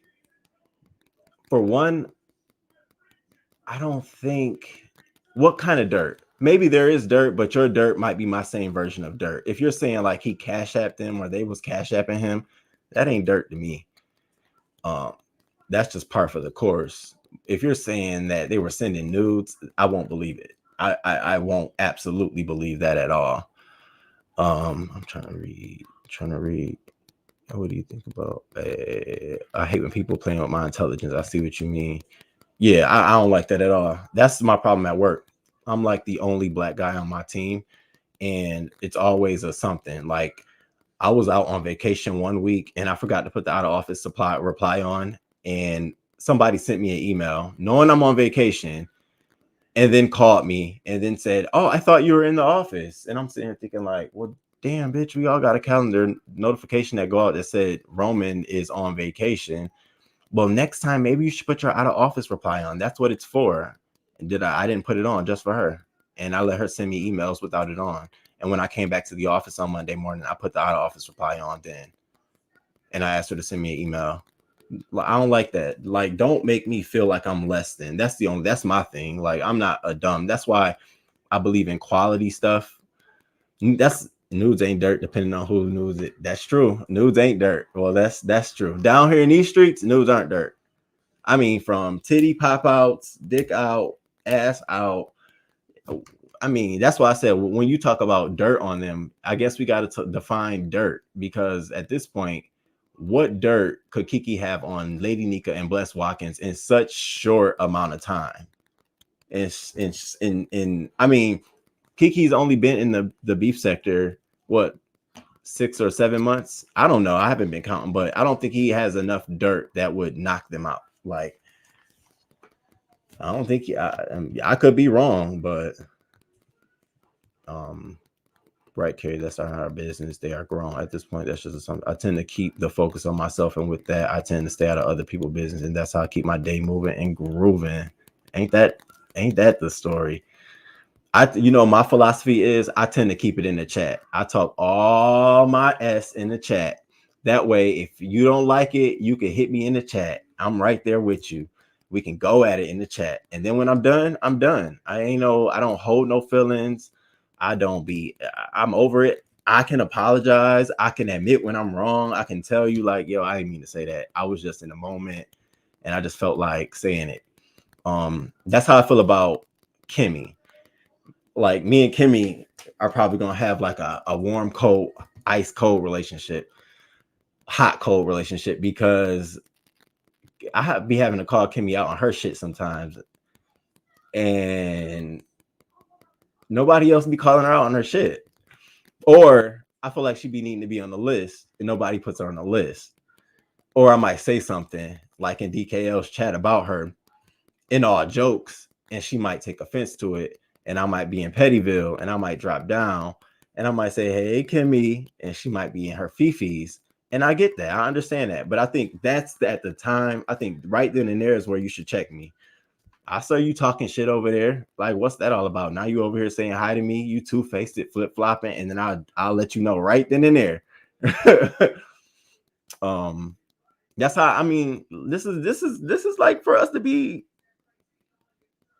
for one, I don't think, what kind of dirt? Maybe there is dirt, but your dirt might be my same version of dirt. If you're saying like he cash apped them or they was cash apping him, that ain't dirt to me. That's just par for the course. If you're saying that they were sending nudes, I won't believe it. I won't absolutely believe that at all. I'm trying to read. What do you think about? I hate when people playing with my intelligence. I see what you mean. Yeah, I don't like that at all. That's my problem at work. I'm like the only black guy on my team, and it's always a something. Like I was out on vacation one week and I forgot to put the out of office supply reply on, and somebody sent me an email knowing I'm on vacation and then called me and then said, "Oh, I thought you were in the office." And I'm sitting here thinking like, "Well, damn, bitch, we all got a calendar notification that go out that said Roman is on vacation. Well, next time maybe you should put your out of office reply on. That's what it's for." And I didn't put it on just for her. And I let her send me emails without it on. And when I came back to the office on Monday morning, I put the out of office reply on then. And I asked her to send me an email. I don't like that. Like, don't make me feel like I'm less than. That's my thing. Like, I'm not a dumb. That's why I believe in quality stuff. That's nudes ain't dirt, depending on who nudes it. That's true. Nudes ain't dirt. Well, that's true. Down here in these streets, nudes aren't dirt. I mean, from titty pop outs, dick out, ass out. I mean, that's why I said when you talk about dirt on them, I guess we got to define dirt, because at this point, what dirt could Kiki have on Lady Nika and Bless Watkins in such short amount of time? I mean, Kiki's only been in the beef sector, what, 6 or 7 months? I don't know. I haven't been counting, but I don't think he has enough dirt that would knock them out. Like, I don't think I could be wrong, but right, Carrie, that's not our business. They are grown at this point. That's just something I tend to keep the focus on myself, and with that, I tend to stay out of other people's business, and that's how I keep my day moving and grooving. Ain't that the story? My philosophy is I tend to keep it in the chat. I talk all my S in the chat. That way, if you don't like it, you can hit me in the chat. I'm right there with you. We can go at it in the chat. And then when I'm done, I'm done. I don't hold no feelings. I'm over it. I can apologize. I can admit when I'm wrong. I can tell you like, yo, I didn't mean to say that. I was just in the moment and I just felt like saying it. That's how I feel about Kimmy. Like, me and Kimmy are probably gonna have like a warm, cold, ice cold relationship, hot, cold relationship, because I be having to call Kimmy out on her shit sometimes, and nobody else be calling her out on her shit. Or I feel like she be needing to be on the list and nobody puts her on the list. Or I might say something like in DKL's chat about her in all jokes, and she might take offense to it, and I might be in Pettyville and I might drop down and I might say, "Hey, Kimmy," and she might be in her fifis. And I get that. I understand that. But I think that's at the time. I think right then and there is where you should check me. I saw you talking shit over there. Like, what's that all about? Now you over here saying hi to me. You two-faced it, flip-flopping, and then I'll let you know right then and there. That's how, I mean, this is like for us to be,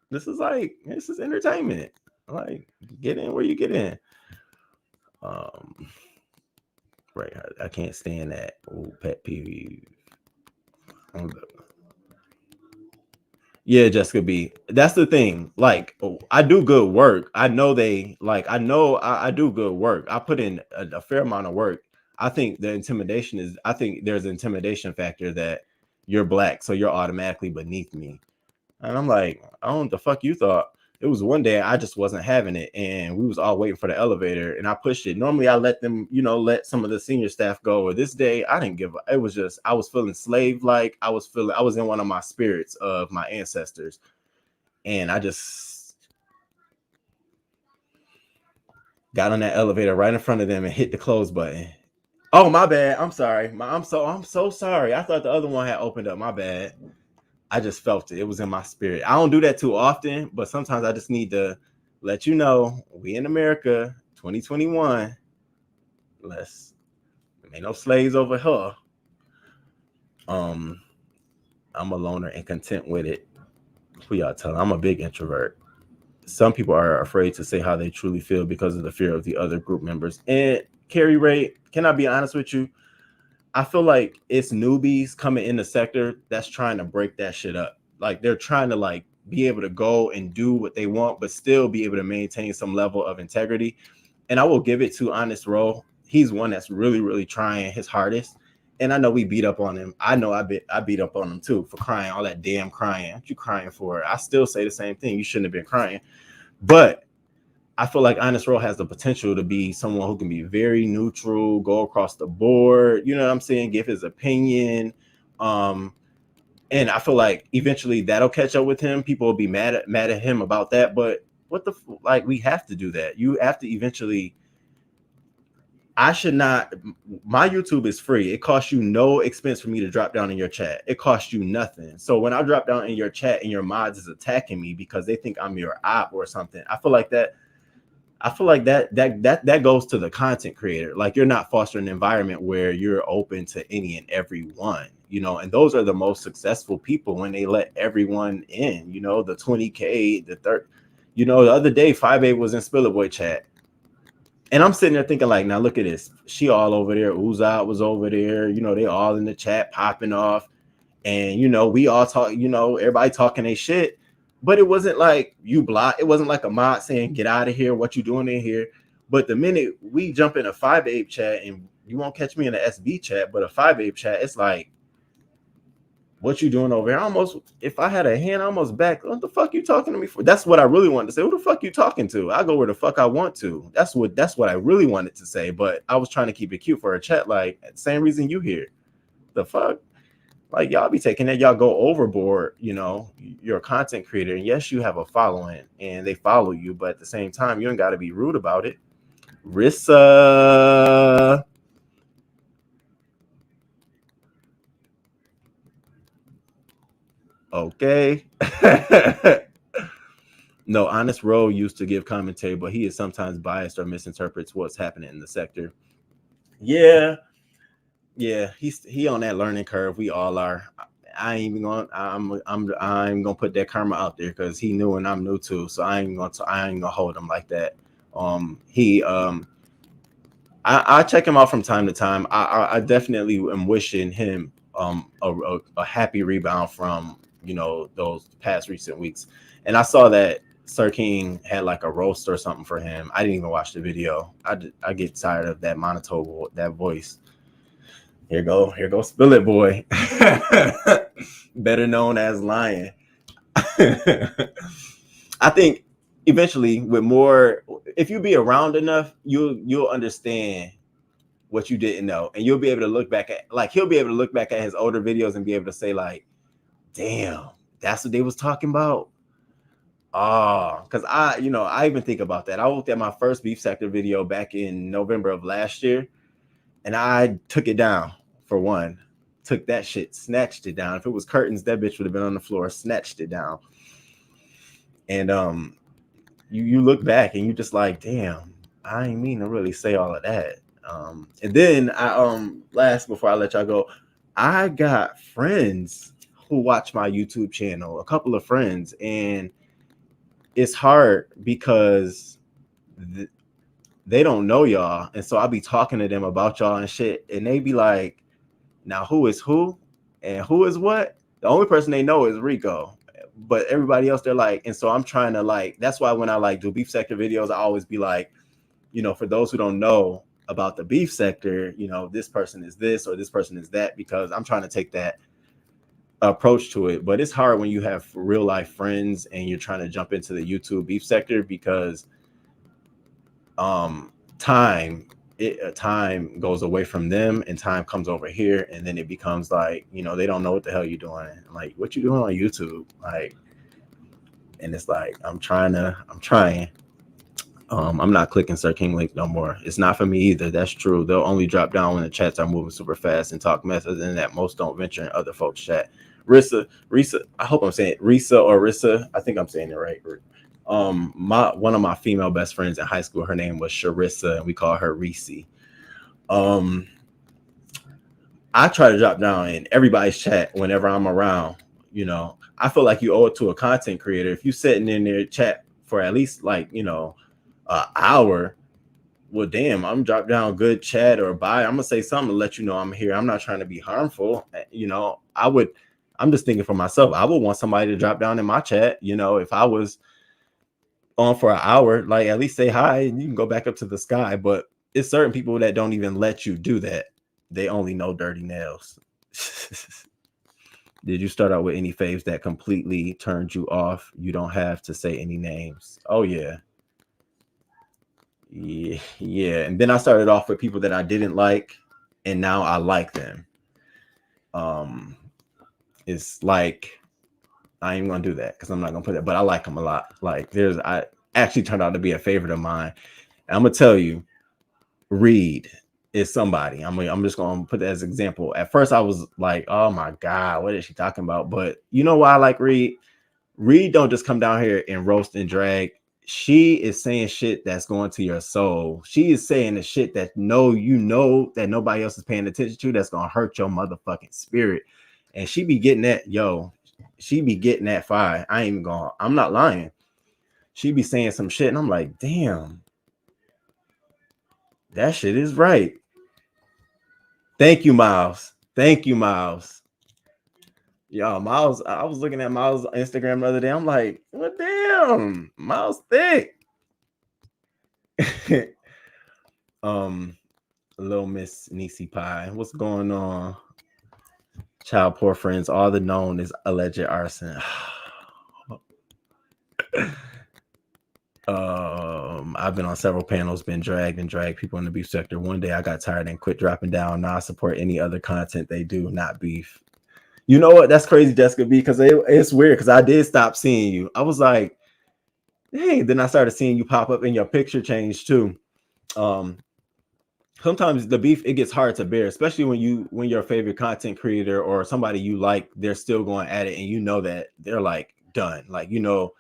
this is entertainment. Like, get in where you get in. Right. I can't stand that. Oh, pet peeve. Yeah, Jessica B. That's the thing. Like, I do good work. I know I do good work. I put in a fair amount of work. I think I think there's an intimidation factor that you're black, so you're automatically beneath me. And I'm like, I don't know what the fuck you thought. It was one day I just wasn't having it, and we was all waiting for the elevator, and I pushed it. Normally I let them, let some of the senior staff go. Or this day I didn't give a, it was just, I was feeling slave like. I was in one of my spirits of my ancestors, and I just got on that elevator right in front of them and hit the close button. Oh, my bad. I'm sorry. I'm so sorry. I thought the other one had opened up. My bad. I just felt it. It was in my spirit. I don't do that too often, but sometimes I just need to let you know we in America, 2021. Ain't no slaves over here. I'm a loner and content with it. Who y'all telling? I'm a big introvert. Some people are afraid to say how they truly feel because of the fear of the other group members. And Carrie Ray, can I be honest with you? I feel like it's newbies coming in the sector that's trying to break that shit up. Like, they're trying to like be able to go and do what they want, but still be able to maintain some level of integrity. And I will give it to Honest Rowe. He's one that's really, really trying his hardest. and I know we beat up on him. I know I beat up on him too for crying, all that damn crying. What you crying for? I still say the same thing. You shouldn't have been crying. But I feel like Honest Roll has the potential to be someone who can be very neutral, go across the board, you know what I'm saying, give his opinion. And I feel like eventually that'll catch up with him. People will be mad at him about that. But what the like, we have to do that. You have to eventually. I should not. My YouTube is free. It costs you no expense for me to drop down in your chat. It costs you nothing. So when I drop down in your chat and your mods is attacking me because they think I'm your op or something, I feel like that goes to the content creator. Like, you're not fostering an environment where you're open to any and everyone, you know, and those are the most successful people when they let everyone in, you know, the 20K, the third, you know, the other day, 5A was in Spiller Boy chat. And I'm sitting there thinking, like, now look at this. She all over there. Uzad was over there. You know, they all in the chat popping off. And, you know, we all talk, you know, everybody talking their shit. But it wasn't like you block. It wasn't like a mod saying, get out of here. What you doing in here? But the minute we jump in a 5A chat, and you won't catch me in the SB chat, but a 5A chat, it's like, what you doing over here? Almost, if I had a hand, almost back. What the fuck you talking to me for? That's what I really wanted to say. Who the fuck you talking to? I go where the fuck I want to. That's what I really wanted to say. But I was trying to keep it cute for a chat. Like, same reason you here. The fuck? Like, y'all be taking that, y'all go overboard. You know, you're a content creator, and yes, you have a following, and they follow you. But at the same time, you ain't got to be rude about it. Rissa. Okay. No, Honest Row used to give commentary, but he is sometimes biased or misinterprets what's happening in the sector. Yeah, he on that learning curve. We all are. I ain't even going. I'm gonna put that karma out there because he new and I'm new too. So I ain't gonna hold him like that. He I check him out from time to time. I definitely am wishing him a happy rebound from, you know, those past recent weeks. And I saw that Sir King had like a roast or something for him. I didn't even watch the video. I get tired of that monotone, that voice. Here go Spill It Boy. Better known as Lion. I think eventually, with more, if you be around enough, you'll understand what you didn't know, and you'll be able to look back at, like, he'll be able to look back at his older videos and be able to say, like, damn, that's what they was talking about. Oh, because I even think about that. I looked at my first beef sector video back in November of last year, and I took it down for one. Took that shit, snatched it down. If it was curtains, that bitch would have been on the floor, snatched it down. And you look back and you just like, damn, I ain't mean to really say all of that. And then last, before I let y'all go, I got friends who watch my YouTube channel, a couple of friends, and it's hard because they don't know y'all, and so I'll be talking to them about y'all and shit, and they be like, now who is who and who is what? The only person they know is Rico, but everybody else, they're like, and so I'm trying to, like, that's why when I like do beef sector videos, I always be like, you know, for those who don't know about the beef sector, you know, this person is this or this person is that, because I'm trying to take that approach to it. But it's hard when you have real life friends and you're trying to jump into the YouTube beef sector, because time goes away from them and time comes over here, and then it becomes like, you know, they don't know what the hell you're doing. Like, what you doing on YouTube? Like, and it's like, I'm trying. I'm not clicking Sir King link no more. It's not for me either. That's true. They'll only drop down when the chats are moving super fast and talk methods, and that most don't venture in other folks' chat. Rissa, I hope I'm saying it. Rissa or Rissa. I think I'm saying it right. One of my female best friends in high school, her name was Sharissa, and we call her Reese. I try to drop down in everybody's chat whenever I'm around. You know, I feel like you owe it to a content creator. If you sitting in their chat for at least, like, you know, an hour, well, damn, I'm drop down good chat or bye. I'm gonna say something to let you know I'm here. I'm not trying to be harmful. You know, I'm just thinking for myself. I would want somebody to drop down in my chat. You know, if I was on for an hour, like, at least say hi and you can go back up to the sky. But it's certain people that don't even let you do that. They only know Dirty Nails. Did you start out with any faves that completely turned you off? You don't have to say any names. Oh yeah. Yeah. And then I started off with people that I didn't like, and now I like them. Um, it's like I ain't gonna do that because I'm not gonna put it, but I like them a lot. Like I actually turned out to be a favorite of mine. And I'm gonna tell you, Reed is somebody. I'm just gonna put that as an example. At first, I was like, oh my god, what is she talking about? But you know why I like Reed? Reed don't just come down here and roast and drag. She is saying shit that's going to your soul. She is saying the shit that you know that nobody else is paying attention to. That's gonna hurt your motherfucking spirit. And she be getting that, yo. She be getting that fire. I'm not lying. She be saying some shit, and I'm like, damn, that shit is right. Thank you, Miles. Thank you, Miles. Yo, Miles, I was looking at Miles' Instagram the other day. I'm like, well, damn, Miles thick. Little Miss Nisi Pie. What's going on? Child poor friends, all the known is alleged arson. I've been on several panels, been dragged and dragged people in the beef sector. One day I got tired and quit dropping down. Now I support any other content they do, not beef. You know what? That's crazy, Jessica B, because it's weird because I did stop seeing you. I was like, hey, then I started seeing you pop up and your picture changed too. Sometimes the beef, it gets hard to bear, especially when your favorite content creator or somebody you like, they're still going at it and you know that they're like done. Like, you know,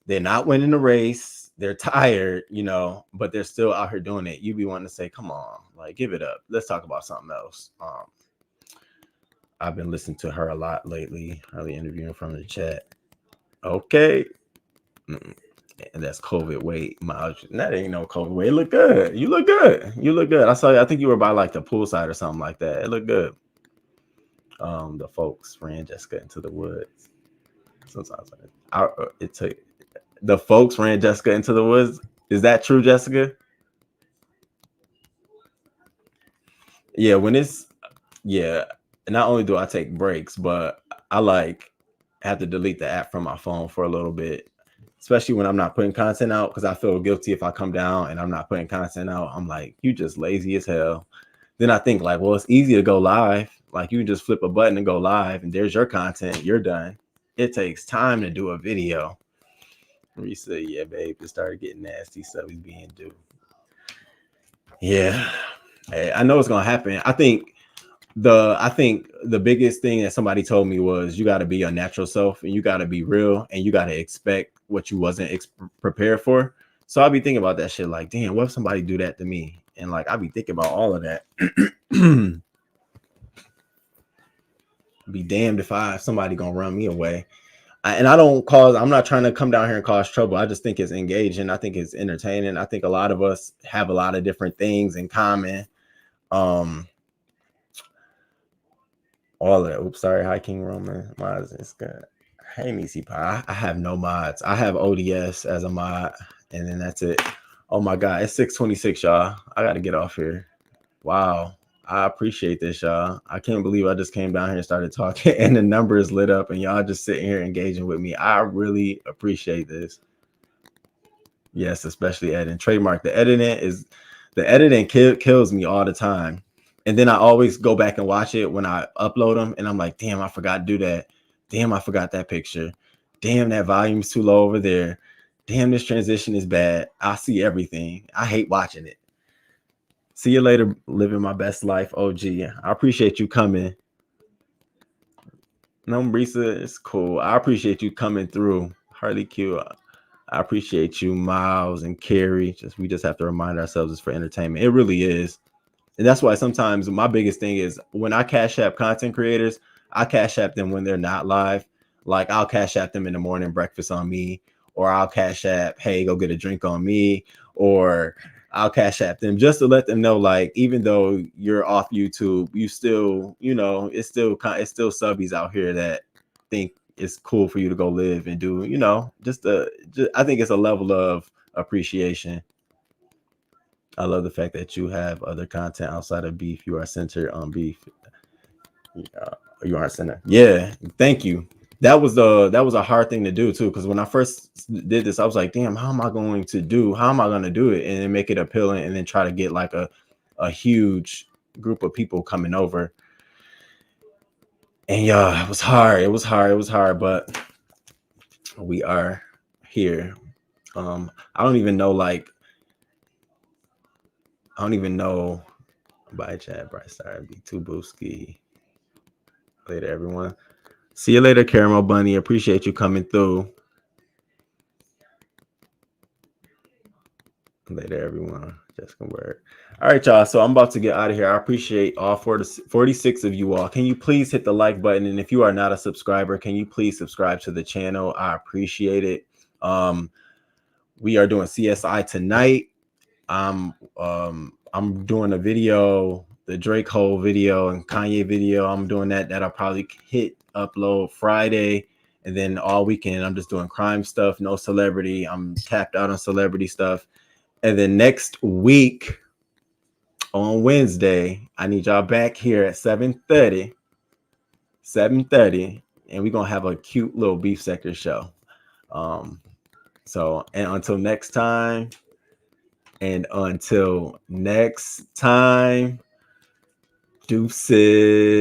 they're not winning the race, they're tired, you know, but they're still out here doing it. You be wanting to say, come on, like give it up. Let's talk about something else. I've been listening to her a lot lately, early interviewing from the chat. Okay. And that's COVID weight. That ain't no COVID weight. It look good. You look good. You look good. I saw you. I think you were by like the poolside or something like that. It looked good. The folks ran Jessica into the woods. Sometimes it took the folks ran Jessica into the woods. Is that true, Jessica? Yeah, not only do I take breaks, but I have to delete the app from my phone for a little bit, especially when I'm not putting content out, because I feel guilty if I come down and I'm not putting content out. I'm like, you just lazy as hell. Then I think like, well, it's easy to go live. Like you just flip a button and go live and there's your content. You're done. It takes time to do a video. We say, yeah, babe, it started getting nasty. So he's being due. Yeah. Hey, I know it's gonna happen. I think the biggest thing that somebody told me was you got to be your natural self and you got to be real and you got to expect what you wasn't prepared for. So I'll be thinking about that shit like, damn, what if somebody do that to me? And like I'll be thinking about all of that. Be damned if somebody gonna run me away. I'm not trying to come down here and cause trouble. I just think it's engaging. I think it's entertaining. I think a lot of us have a lot of different things in common. All that. Oops, sorry. Hi, King Roman. Mods is good. Hey, Nisi Pie. I have no mods. I have ODS as a mod, and then that's it. Oh my God, it's 6:26, y'all. I got to get off here. Wow. I appreciate this, y'all. I can't believe I just came down here and started talking, and the numbers lit up, and y'all just sitting here engaging with me. I really appreciate this. Yes, especially editing. Trademark. The editing kills me all the time. And then I always go back and watch it when I upload them. And I'm like, damn, I forgot to do that. Damn, I forgot that picture. Damn, that volume's too low over there. Damn, this transition is bad. I see everything. I hate watching it. See you later, living my best life, OG. I appreciate you coming. No, Marisa, it's cool. I appreciate you coming through. Harley Q. I appreciate you, Miles and Carrie. We just have to remind ourselves it's for entertainment. It really is. And that's why sometimes my biggest thing is when I cash app content creators, I cash app them when they're not live. Like I'll cash app them in the morning, breakfast on me, or I'll cash app, hey, go get a drink on me, or I'll cash app them just to let them know, like, even though you're off YouTube, you still, you know, it's still subbies out here that think it's cool for you to go live and do, you know, I think it's a level of appreciation. I love the fact that you have other content outside of beef. You are centered on beef. You aren't centered. Yeah, thank you. That was a hard thing to do too, because when I first did this, I was like, damn, how am I going to do? How am I going to do it and then make it appealing and then try to get like a huge group of people coming over? And yeah, it was hard. It was hard. It was hard, but we are here. I don't even know. Like, I don't even know. Bye, Chad. Bright Star. B2 Booski. Later, everyone. See you later, Caramel Bunny. Appreciate you coming through. Later, everyone. Jessica Word. All right, y'all. So I'm about to get out of here. I appreciate all 46 of you all. Can you please hit the like button? And if you are not a subscriber, can you please subscribe to the channel? I appreciate it. We are doing CSI tonight. I'm doing a video, the Drake Hole video and Kanye video. I'm doing that. That'll probably hit upload Friday. And then all weekend, I'm just doing crime stuff, no celebrity. I'm tapped out on celebrity stuff. And then next week on Wednesday, I need y'all back here at 7:30. 7:30. And we're going to have a cute little beef sector show. So, and until next time, deuces.